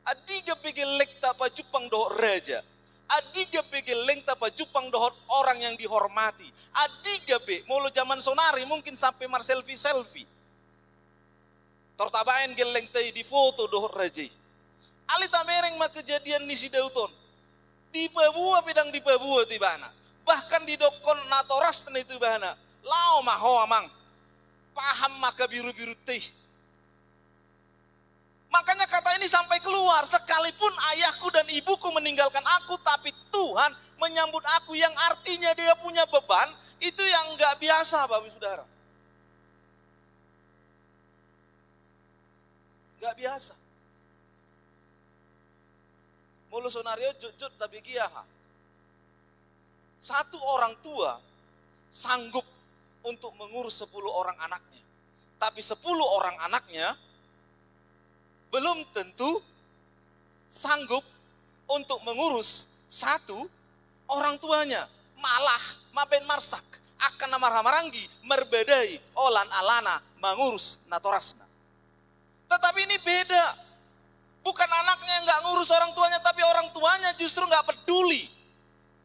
Adiga pegelek ta pajupang doh raja. Adiga pegeleng ta pajupang doh orang yang dihormati. Adiga be mulu zaman sonari mungkin sampai mar selfie. Tortabaen geleng tai di foto doh raja. Ali tamereng mah kejadian ni si Dauton. Di Papua pedang di Papua tibana. Bahkan di dokon natoras itu bana. Lao maho amang. Paham maka biru-biru teh. Makanya kata ini sampai keluar. Sekalipun ayahku dan ibuku meninggalkan aku, tapi Tuhan menyambut aku, yang artinya dia punya beban. Itu yang gak biasa Bapak Saudara. Gak biasa. Mulu sonario jujut tapi kiaha. Satu orang tua sanggup untuk mengurus 10 orang anaknya. Tapi 10 orang anaknya belum tentu sanggup untuk mengurus satu orang tuanya. Malah maben marsak akan marhamaranggi merbedai olan alana mengurus natorasna. Tetapi ini beda. Bukan anaknya yang gak ngurus orang tuanya, tapi orang tuanya justru gak peduli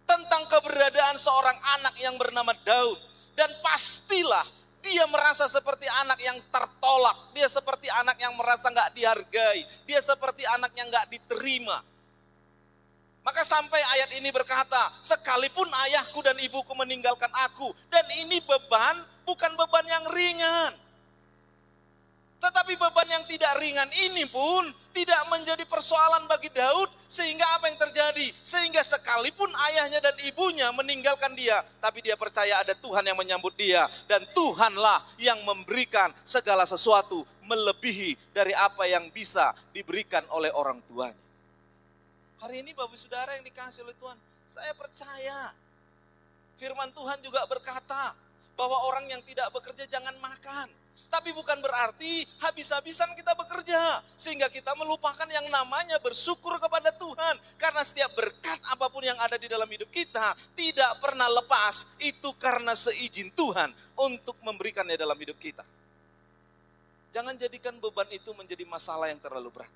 tentang keberadaan seorang anak yang bernama Daud. Dan pastilah dia merasa seperti anak yang tertolak. Dia seperti anak yang merasa gak dihargai. Dia seperti anak yang gak diterima. Maka sampai ayat ini berkata, sekalipun ayahku dan ibuku meninggalkan aku. Dan ini beban, bukan beban yang ringan. Tetapi beban yang tidak ringan ini pun tidak menjadi persoalan bagi Daud. Sehingga apa yang terjadi? Sehingga sekalipun ayahnya dan ibunya meninggalkan dia, tapi dia percaya ada Tuhan yang menyambut dia. Dan Tuhanlah yang memberikan segala sesuatu melebihi dari apa yang bisa diberikan oleh orang tuanya. Hari ini Bapak Saudara yang dikasih oleh Tuhan, saya percaya firman Tuhan juga berkata bahwa orang yang tidak bekerja jangan makan. Tapi bukan berarti habis-habisan kita bekerja. Sehingga kita melupakan yang namanya bersyukur kepada Tuhan. Karena setiap berkat apapun yang ada di dalam hidup kita tidak pernah lepas. Itu karena seizin Tuhan untuk memberikannya dalam hidup kita. Jangan jadikan beban itu menjadi masalah yang terlalu berat.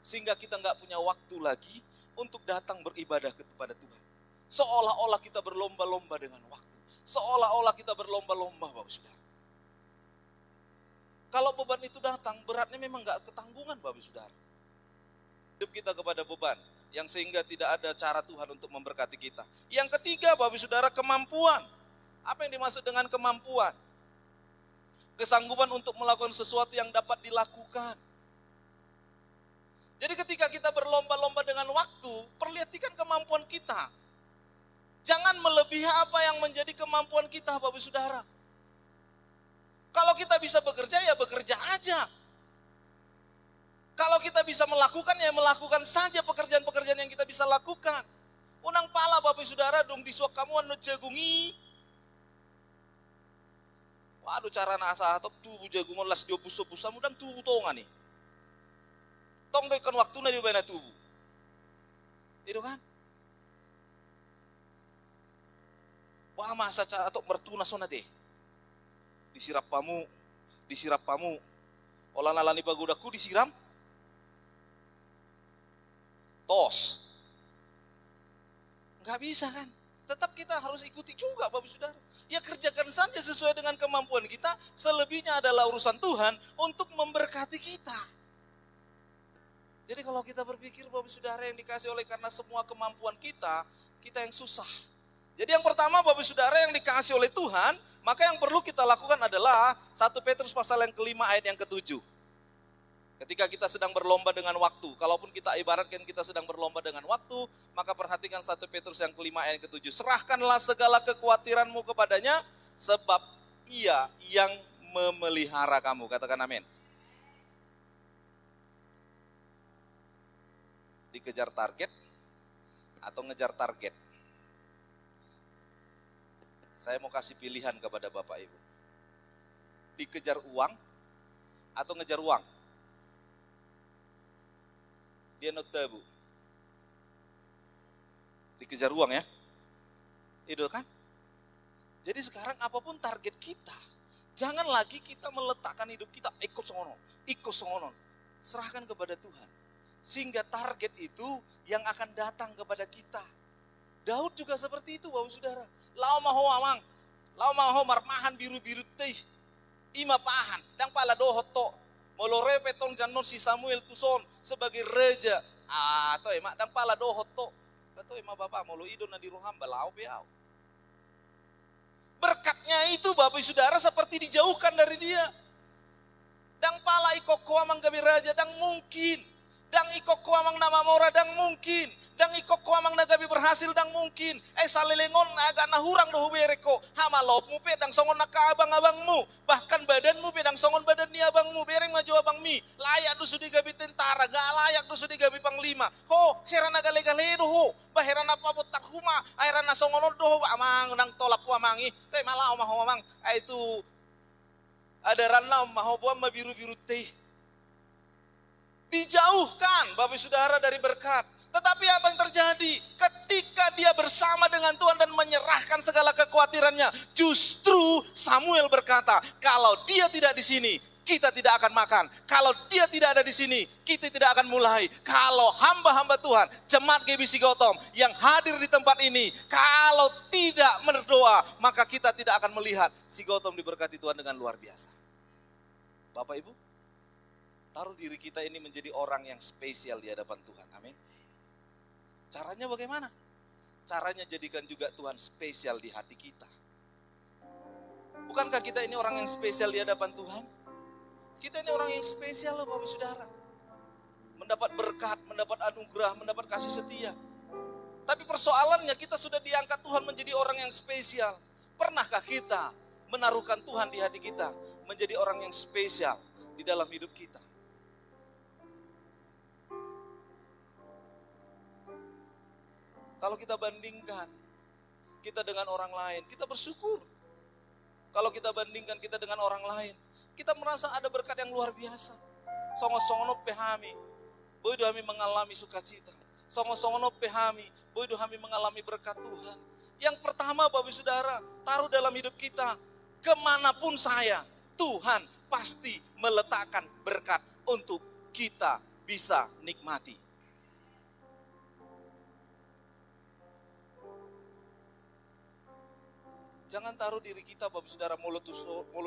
Sehingga kita nggak punya waktu lagi untuk datang beribadah kepada Tuhan. Seolah-olah kita berlomba-lomba dengan waktu. Seolah-olah kita berlomba-lomba, Bapak Saudara. Kalau beban itu datang, beratnya memang gak ketanggungan, Bapak Saudara. Hidup kita kepada beban, yang sehingga tidak ada cara Tuhan untuk memberkati kita. Yang ketiga, Bapak Saudara, kemampuan. Apa yang dimaksud dengan kemampuan? Kesanggupan untuk melakukan sesuatu yang dapat dilakukan. Jadi ketika kita berlomba-lomba dengan waktu, perlihatkan kemampuan kita. Jangan melebihi apa yang menjadi kemampuan kita, Bapak Saudara. Kalau kita bisa bekerja, ya bekerja aja. Kalau kita bisa melakukan, ya melakukan saja pekerjaan-pekerjaan yang kita bisa lakukan. Unang pala Bapak Saudara, dong disuak kamu anu jagungi. Waduh, cara nasa atau tubuh jagungan las dia busa-busa mudang tubuh tongan nih. Tong dekan waktu na di bana tubuh. Itu kan? Wah, masa cara atau mertuna sona deh. Disirap pamu, olah nalani bagudaku disiram, tos. Nggak bisa kan? Tetap kita harus ikuti juga, Bapak Saudara. Ya kerjakan saja sesuai dengan kemampuan kita, selebihnya adalah urusan Tuhan untuk memberkati kita. Jadi kalau kita berpikir, Bapak Saudara, yang dikasih oleh karena semua kemampuan kita yang susah. Jadi yang pertama, Bapak Saudara, yang dikasih oleh Tuhan, maka yang perlu kita lakukan adalah 1 Petrus pasal yang ke-5 ayat yang ke-7. Ketika kita sedang berlomba dengan waktu, kalaupun kita ibaratkan kita sedang berlomba dengan waktu, maka perhatikan 1 Petrus yang ke-5 ayat yang ke-7. Serahkanlah segala kekhawatiranmu kepadanya, sebab Ia yang memelihara kamu. Katakan amin. Dikejar target atau ngejar target? Saya mau kasih pilihan kepada Bapak Ibu. Dikejar uang atau ngejar uang? Dia nota Bu. Dikejar uang ya. Itu kan? Jadi sekarang apapun target kita, jangan lagi kita meletakkan hidup kita ikut songonon. Serahkan kepada Tuhan. Sehingga target itu yang akan datang kepada kita. Daud juga seperti itu, Bapak Saudara. Lau maho marmahan biru-biru teh. Ima pahan, dang pala dohoto. Molore petong janon si Samuel tuson sebagai raja. Atau emak dang pala dohoto. Atau emak bapak molo idon na di roham balau beau. Berkatnya itu Bapak Saudara seperti dijauhkan dari dia. Dang pala ikoko amang gabi raja, dang mungkin. Dang ikoko amang nama mora, dang mungkin. Dang ikoko amang nagabi berhasil, dang mungkin. Salelengon agak nahurang doh bereko. Hama lopmu pe dang songon naka abang-abangmu. Bahkan badanmu pe dang songon badan ni abangmu. Bereng maju abang mi. Layak dusu di gabi tentara, gak layak dusu di gabi panglima. Ho, serana gale-gale doh. Baherana pabutar huma, airana songon doh amang nang tolap amangi. Teh malah omah amang. Itu ada rana maho buam biru-biru teh. Dijauhkan Bapak Saudara dari berkat. Tetapi apa yang terjadi? Ketika dia bersama dengan Tuhan dan menyerahkan segala kekhawatirannya, justru Samuel berkata, kalau dia tidak di sini, kita tidak akan makan. Kalau dia tidak ada di sini, kita tidak akan mulai. Kalau hamba-hamba Tuhan, jemaat GBC Gautom yang hadir di tempat ini, kalau tidak berdoa, maka kita tidak akan melihat si Gautom diberkati Tuhan dengan luar biasa. Bapak Ibu, taruh diri kita ini menjadi orang yang spesial di hadapan Tuhan. Amin. Caranya bagaimana? Caranya jadikan juga Tuhan spesial di hati kita. Bukankah kita ini orang yang spesial di hadapan Tuhan? Kita ini orang yang spesial loh Bapak Saudara. Mendapat berkat, mendapat anugerah, mendapat kasih setia. Tapi persoalannya kita sudah diangkat Tuhan menjadi orang yang spesial. Pernahkah kita menaruhkan Tuhan di hati kita menjadi orang yang spesial di dalam hidup kita? Kalau kita bandingkan kita dengan orang lain, kita bersyukur. Kalau kita bandingkan kita dengan orang lain, kita merasa ada berkat yang luar biasa. Songo-songono pehami, boido kami mengalami sukacita. Songo-songono pehami, boido kami mengalami berkat Tuhan. Yang pertama Bapak Saudara, taruh dalam hidup kita, kemanapun saya, Tuhan pasti meletakkan berkat untuk kita bisa nikmati. Jangan taruh diri kita Bapak Saudara molo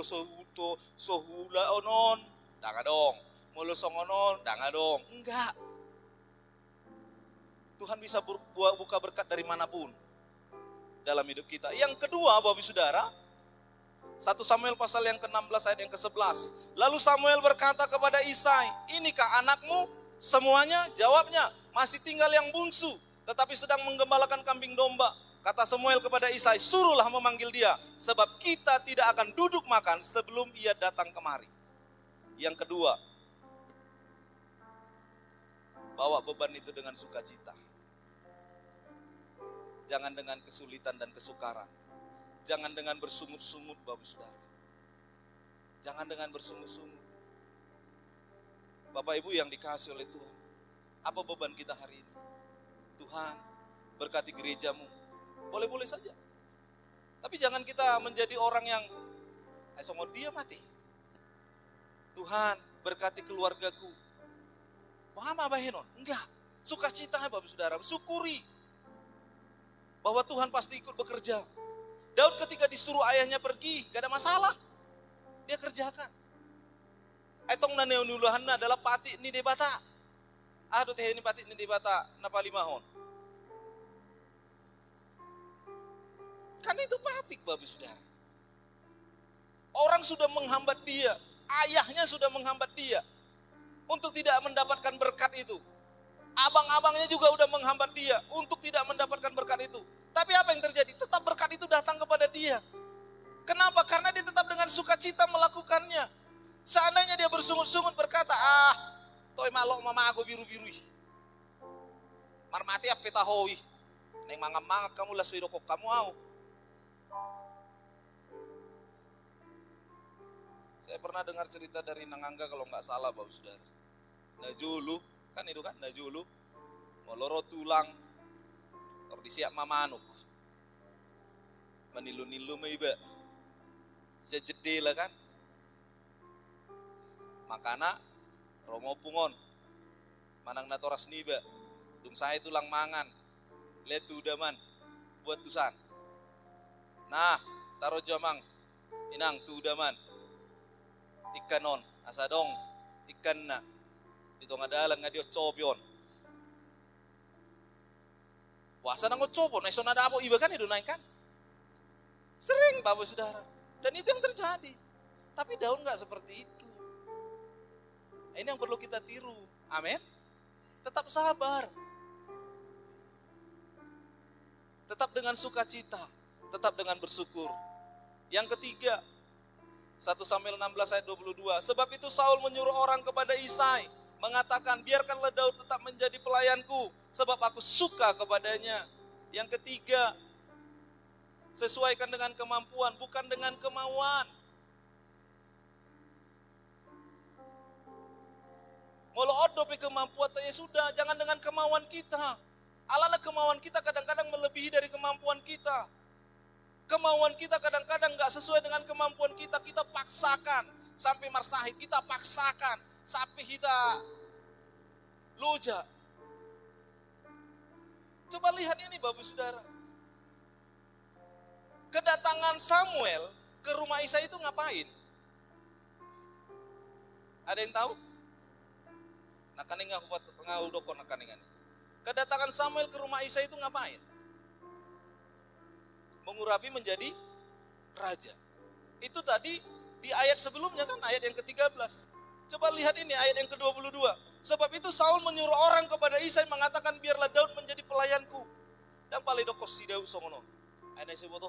sohuto sohula onon, danga dong. Molo songonon, danga dong. Enggak. Tuhan bisa buka berkat dari manapun dalam hidup kita. Yang kedua Bapak Saudara, 1 Samuel pasal yang ke-16 ayat yang ke-11. Lalu Samuel berkata kepada Isai, "Inikah anakmu?" Semuanya jawabnya, "Masih tinggal yang bungsu, tetapi sedang menggembalakan kambing domba." Kata Samuel kepada Isai, "Suruhlah memanggil dia, sebab kita tidak akan duduk makan sebelum ia datang kemari." Yang kedua, bawa beban itu dengan sukacita. Jangan dengan kesulitan dan kesukaran. Jangan dengan bersungut-sungut Bapak Saudara. Jangan dengan bersungut-sungut. Bapak Ibu yang dikasihi oleh Tuhan, apa beban kita hari ini? Tuhan, berkati gerejamu. Boleh-boleh saja. Tapi jangan kita menjadi orang yang songo dia mati. Tuhan, berkati keluargaku. Paham apa Henon? Enggak. Sukacita Bapak Saudara, syukuri bahwa Tuhan pasti ikut bekerja. Daud ketika disuruh ayahnya pergi, gak ada masalah. Dia kerjakan. Etong na neonuluhan adalah pati ni debata. Aduh teh ini pati ni debata napa limahon. Kan itu patik Bapak Saudara. Orang sudah menghambat dia, ayahnya sudah menghambat dia untuk tidak mendapatkan berkat itu. Abang-abangnya juga udah menghambat dia untuk tidak mendapatkan berkat itu. Tapi apa yang terjadi? Tetap berkat itu datang kepada dia. Kenapa? Karena dia tetap dengan sukacita melakukannya. Seandainya dia bersungut-sungut berkata, "Toy malok mama aku biru-birui. Marmati apa tahowi. Neng mangap-mangap kamu lah suidokok kamu au." Saya pernah dengar cerita dari Nangangga kalau nggak salah Bapak Saudara. Najulu, kan itu kan Najulu. Moloro tulang. Ordisiak mamanuk. Menilu-nilu meiba. Saya jede lah kan. Makana Romo pungon. Manang natoras niba. Dung saya tulang mangan. Letu daman. Buat tusan. Nah, taruh jamang. Inang tu daman. Ikanon, asadong, ikan na. Ito nga dalan nga Diyos chobyon. Wasa nang chobon, na iso na dapo iba kan idunay kan. Sering Bapak Saudara. Dan itu yang terjadi. Tapi Daud nggak seperti itu. Ini yang perlu kita tiru. Amin. Tetap sabar. Tetap dengan sukacita. Tetap dengan bersyukur. Yang ketiga, 1 Samuel 16 ayat 22. Sebab itu Saul menyuruh orang kepada Isai, mengatakan, "Biarkanlah Daud tetap menjadi pelayanku, sebab aku suka kepadanya." Yang ketiga, sesuaikan dengan kemampuan, bukan dengan kemauan. Molo odope kemampuan ya sudah, jangan dengan kemauan kita. Alana kemauan kita kadang-kadang melebihi dari kemampuan kita. Kemauan kita kadang-kadang gak sesuai dengan kemampuan kita. Kita paksakan sampai marsahid, kita paksakan sampai kita luja. Coba lihat ini Bapak Saudara. Kedatangan Samuel ke rumah Isai itu ngapain? Ada yang tahu? Nakaninga buat pengaudokon nakaningan. Kedatangan Samuel ke rumah Isai itu ngapain? Mengurapi menjadi raja. Itu tadi di ayat sebelumnya kan, ayat yang ke-13. Coba lihat ini ayat yang ke-22. Sebab itu Saul menyuruh orang kepada Isai mengatakan, "Biarlah Daud menjadi pelayanku." Dan paling dokos si Daud songono. Ayat yang sebut,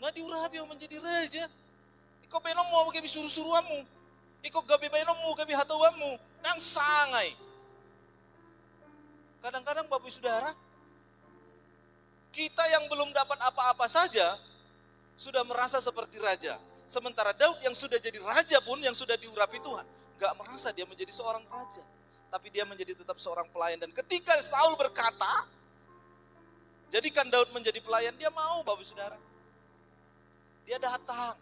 nggak diurapi menjadi raja. Iko benom mau gabi suruh-suruamu. Iko gabi benom mau gabi hatawamu. Nang sangai. Kadang-kadang Bapak Saudara, kita yang belum dapat apa-apa saja sudah merasa seperti raja. Sementara Daud yang sudah jadi raja pun, yang sudah diurapi Tuhan, gak merasa dia menjadi seorang raja. Tapi dia menjadi tetap seorang pelayan. Dan ketika Saul berkata, jadikan Daud menjadi pelayan, dia mau, Bapak Saudara. Dia datang.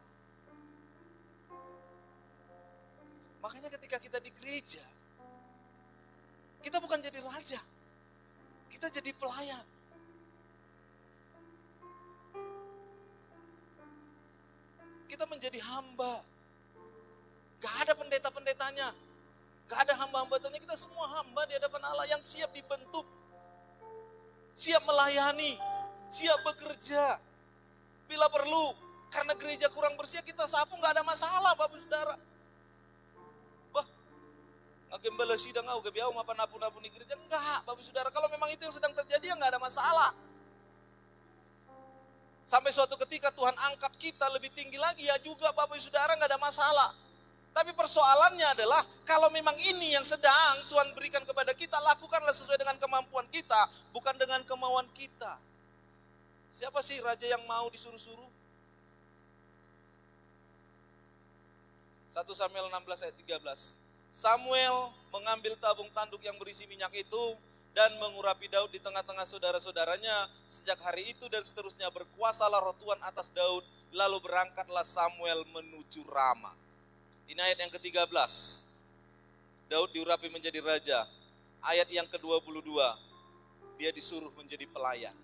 Makanya ketika kita di gereja, kita bukan jadi raja, kita jadi pelayan. Kita menjadi hamba. Gak ada pendeta-pendetanya, gak ada hamba-hambanya, kita semua hamba di hadapan Allah yang siap dibentuk, siap melayani, siap bekerja. Bila perlu, karena gereja kurang bersih, kita sapu, gak ada masalah Bapak Saudara. Ngagembala sidang au gebiau apa napu-napu di gereja, enggak Bapak Saudara. Kalau memang itu yang sedang terjadi, ya enggak ada masalah. Sampai suatu ketika Tuhan angkat kita lebih tinggi lagi, ya juga Bapak Saudara, enggak ada masalah. Tapi persoalannya adalah kalau memang ini yang sedang Tuhan berikan kepada kita, lakukanlah sesuai dengan kemampuan kita, bukan dengan kemauan kita. Siapa sih raja yang mau disuruh-suruh? 1 Samuel 16 ayat 13. Samuel mengambil tabung tanduk yang berisi minyak itu dan mengurapi Daud di tengah-tengah saudara-saudaranya. Sejak hari itu dan seterusnya berkuasalah roh Tuhan atas Daud. Lalu berangkatlah Samuel menuju Rama. Ini ayat yang ke-13. Daud diurapi menjadi raja. Ayat yang ke-22. Dia disuruh menjadi pelayan.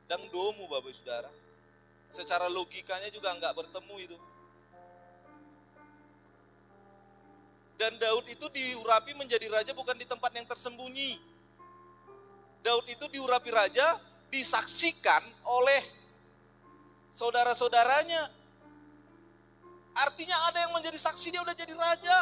Dangdomu Bapak Saudara. Secara logikanya juga enggak bertemu itu. Dan Daud itu diurapi menjadi raja bukan di tempat yang tersembunyi. Daud itu diurapi raja disaksikan oleh saudara-saudaranya. Artinya ada yang menjadi saksi, dia udah jadi raja.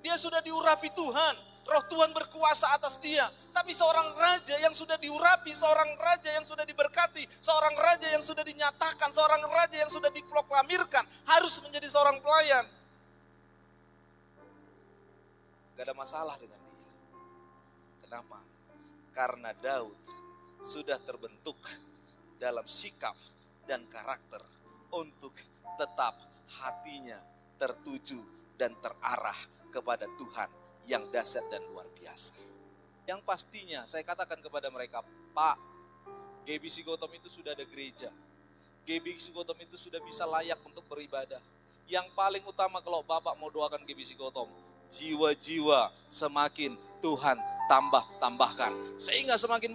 Dia sudah diurapi Tuhan, roh Tuhan berkuasa atas dia. Tapi seorang raja yang sudah diurapi, seorang raja yang sudah diberkati, seorang raja yang sudah dinyatakan, seorang raja yang sudah diproklamirkan, harus menjadi seorang pelayan. Gak ada masalah dengan dia. Kenapa? Karena Daud sudah terbentuk dalam sikap dan karakter untuk tetap hatinya tertuju dan terarah kepada Tuhan yang dahsyat dan luar biasa. Yang pastinya saya katakan kepada mereka, Pak, GBC Gautam itu sudah ada gereja. GBC Gautam itu sudah bisa layak untuk beribadah. Yang paling utama kalau Bapak mau doakan GBC Gautam, jiwa-jiwa semakin Tuhan tambahkan. Sehingga semakin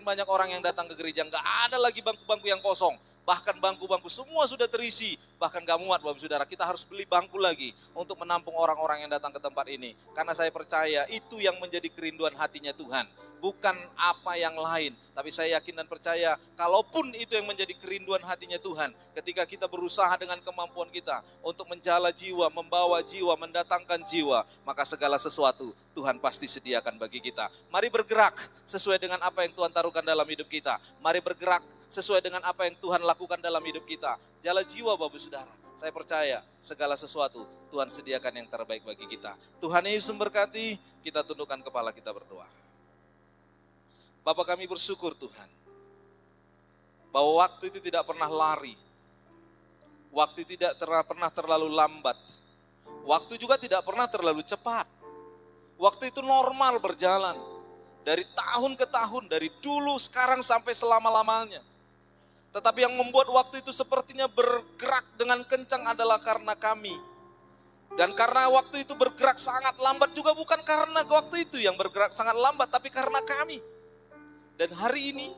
banyak orang yang datang ke gereja. Enggak ada lagi bangku-bangku yang kosong. Bahkan bangku-bangku semua sudah terisi. Bahkan gak muat Bapak Saudara. Kita harus beli bangku lagi untuk menampung orang-orang yang datang ke tempat ini. Karena saya percaya itu yang menjadi kerinduan hatinya Tuhan. Bukan apa yang lain. Tapi saya yakin dan percaya kalaupun itu yang menjadi kerinduan hatinya Tuhan. Ketika kita berusaha dengan kemampuan kita untuk menjala jiwa, membawa jiwa, mendatangkan jiwa. Maka segala sesuatu Tuhan pasti sediakan bagi kita. Mari bergerak sesuai dengan apa yang Tuhan taruhkan dalam hidup kita. Mari bergerak sesuai dengan apa yang Tuhan lakukan dalam hidup kita. Jala jiwa Bapak Saudara. Saya percaya segala sesuatu Tuhan sediakan yang terbaik bagi kita. Tuhan Yesus memberkati, kita tundukkan kepala, kita berdoa. Bapak, kami bersyukur Tuhan, bahwa waktu itu tidak pernah lari, waktu tidak pernah terlalu lambat, waktu juga tidak pernah terlalu cepat, waktu itu normal berjalan, dari tahun ke tahun, dari dulu, sekarang sampai selama-lamanya. Tetapi yang membuat waktu itu sepertinya bergerak dengan kencang adalah karena kami. Dan karena waktu itu bergerak sangat lambat juga bukan karena waktu itu yang bergerak sangat lambat, tapi karena kami. Dan hari ini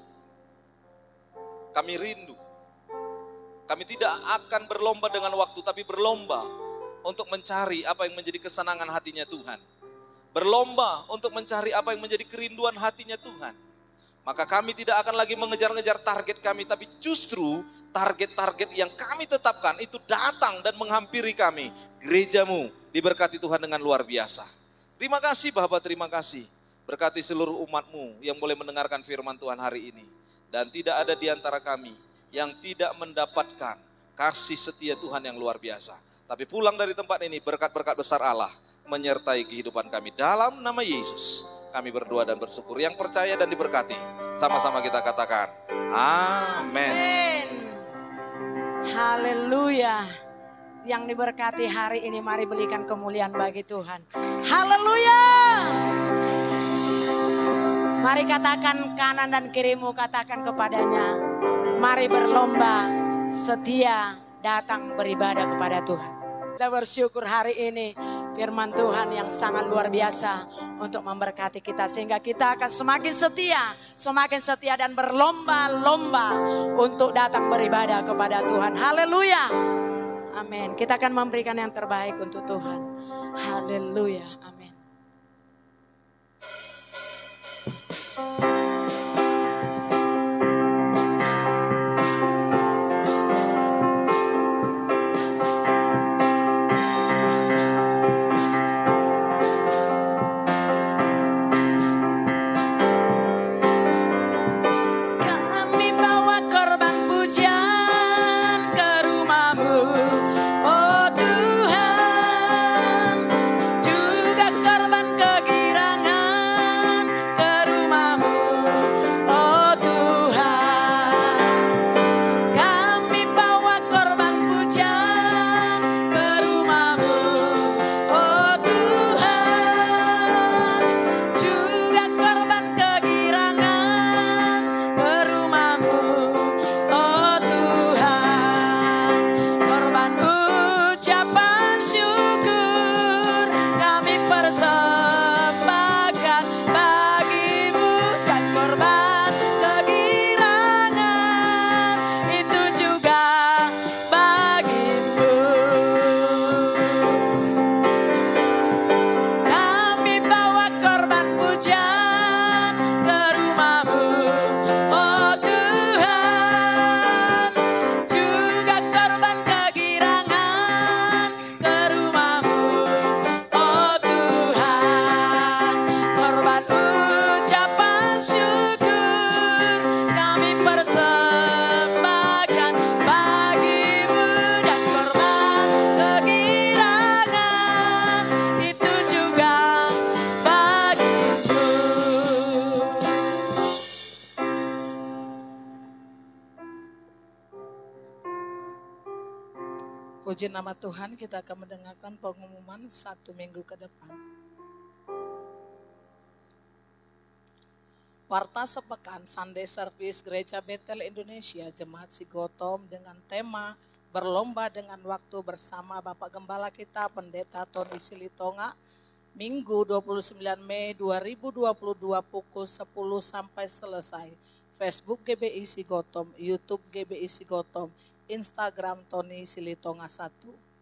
kami rindu. Kami tidak akan berlomba dengan waktu, tapi berlomba untuk mencari apa yang menjadi kesenangan hatinya Tuhan. Berlomba untuk mencari apa yang menjadi kerinduan hatinya Tuhan. Maka kami tidak akan lagi mengejar-ngejar target kami, tapi justru target-target yang kami tetapkan itu datang dan menghampiri kami. Gerejamu diberkati Tuhan dengan luar biasa. Terima kasih Bapak, terima kasih. Berkati seluruh umat-Mu yang boleh mendengarkan firman Tuhan hari ini. Dan tidak ada di antara kami yang tidak mendapatkan kasih setia Tuhan yang luar biasa. Tapi pulang dari tempat ini berkat-berkat besar Allah menyertai kehidupan kami. Dalam nama Yesus kami berdoa dan bersyukur. Yang percaya dan diberkati, sama-sama kita katakan amin. Amin. Haleluya. Yang diberkati hari ini mari berikan kemuliaan bagi Tuhan. Haleluya. Mari katakan kanan dan kirimu, katakan kepadanya, mari berlomba setia datang beribadah kepada Tuhan. Kita bersyukur hari ini firman Tuhan yang sangat luar biasa untuk memberkati kita. Sehingga kita akan semakin setia dan berlomba-lomba untuk datang beribadah kepada Tuhan. Haleluya. Amin. Kita akan memberikan yang terbaik untuk Tuhan. Haleluya. Amin. Kami bawa korban pujian ke rumah-Mu, oh Tuhan, juga korban kegirangan ke rumah-Mu, oh Tuhan. Kami bawa korban pujian ke rumah-Mu, oh Tuhan, juga korban kegirangan ke rumah-Mu, oh Tuhan. Korban ucapan syukur kami persembahkan bagi-Mu, dan korban kegirangan itu juga bagi-Mu. Kami bawa korban pujian ke rumah-Mu, oh Tuhan, juga korban kegirangan ke rumah-Mu, oh Tuhan. Korban ucapan syukur kami persembahkan bagi-Mu, dan korban kegirangan itu juga bagi-Mu. Puji nama Tuhan, kita akan mendengarkan pengumuman 1 minggu ke depan. Warta sepekan Sunday Service Gereja Betel Indonesia Jemaat Sigotom dengan tema berlomba dengan waktu bersama Bapak Gembala kita Pendeta Tony Silitonga, Minggu 29 Mei 2022 pukul 10 sampai selesai. Facebook GBI Sigotom, YouTube GBI Sigotom, Instagram Tony Silitonga 1.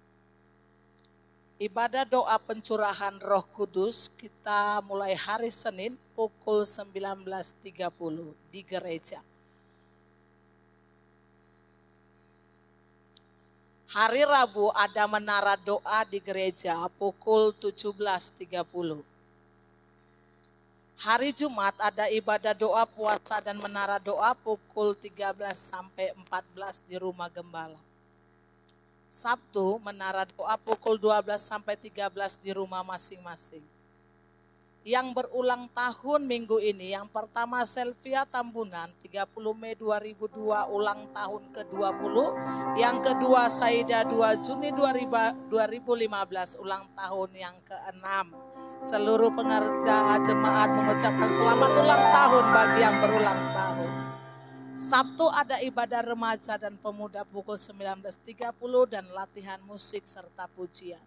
Ibadah doa pencurahan Roh Kudus kita mulai hari Senin pukul 19.30 di gereja. Hari Rabu ada menara doa di gereja pukul 17.30. Hari Jumat ada ibadah doa puasa dan menara doa pukul 13 sampai 14 di rumah gembala. Sabtu menara doa pukul 12 sampai 13 di rumah masing-masing. Yang berulang tahun minggu ini, yang pertama Selvia Tambunan 30 Mei 2002 ulang tahun ke-20, yang kedua Saida 2 Juni 2015 ulang tahun yang ke-6. Seluruh pengerja jemaat mengucapkan selamat ulang tahun bagi yang berulang tahun. Sabtu ada ibadah remaja dan pemuda pukul 19.30 dan latihan musik serta pujian.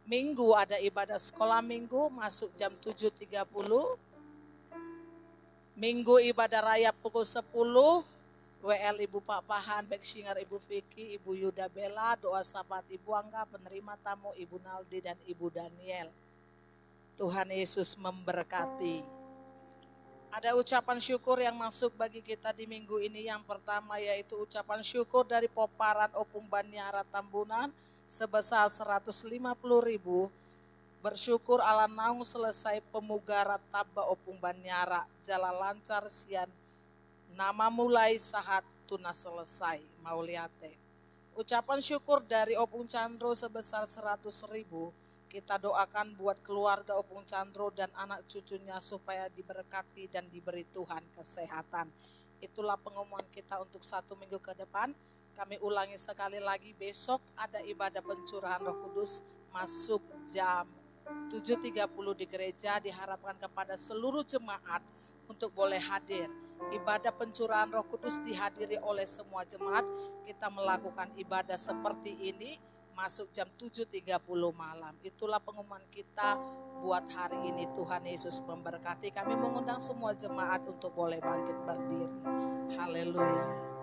Minggu ada ibadah sekolah minggu masuk jam 7.30. Minggu ibadah raya pukul 10. WL Ibu Pak Pahan, Backsinger Ibu Vicky, Ibu Yuda Bella, doa sahabat Ibu Angga, penerima tamu Ibu Naldi dan Ibu Daniel. Tuhan Yesus memberkati. Ada ucapan syukur yang masuk bagi kita di minggu ini. Yang pertama yaitu ucapan syukur dari Poparan Opung Baniara Tambunan sebesar 150.000. Bersyukur ala naung selesai pemugara Taba Opung Baniara, jalan lancar sian, nama mulai sahat tuna selesai, Mauliate. Ucapan syukur dari Opung Chandro sebesar 100.000. Kita doakan buat keluarga Opung Chandro dan anak cucunya supaya diberkati dan diberi Tuhan kesehatan. Itulah pengumuman kita untuk 1 minggu ke depan. Kami ulangi sekali lagi, besok ada ibadah pencurahan Roh Kudus masuk jam 7.30 di gereja. Diharapkan kepada seluruh jemaat untuk boleh hadir. Ibadah pencurahan Roh Kudus dihadiri oleh semua jemaat. Kita melakukan ibadah seperti ini masuk jam 7.30 malam. Itulah pengumuman kita buat hari ini. Tuhan Yesus memberkati. Kami mengundang semua jemaat untuk boleh bangkit berdiri. Haleluya.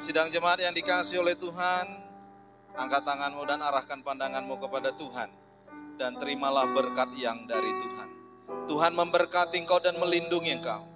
Sidang jemaat yang dikasihi oleh Tuhan, angkat tanganmu dan arahkan pandanganmu kepada Tuhan, dan terimalah berkat yang dari Tuhan. Tuhan memberkati engkau dan melindungi engkau.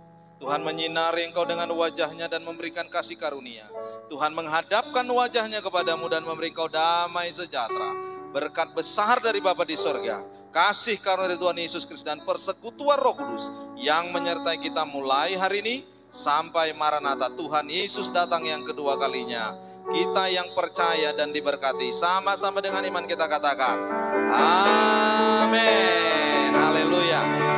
Tuhan menyinari engkau dengan wajahnya dan memberikan kasih karunia. Tuhan menghadapkan wajahnya kepadamu dan memberi engkau damai sejahtera. Berkat besar dari Bapa di sorga, kasih karunia Tuhan Yesus Kristus dan persekutuan Roh Kudus yang menyertai kita mulai hari ini sampai Maranatha Tuhan Yesus datang yang kedua kalinya. Kita yang percaya dan diberkati, sama-sama dengan iman kita katakan amin. Haleluya.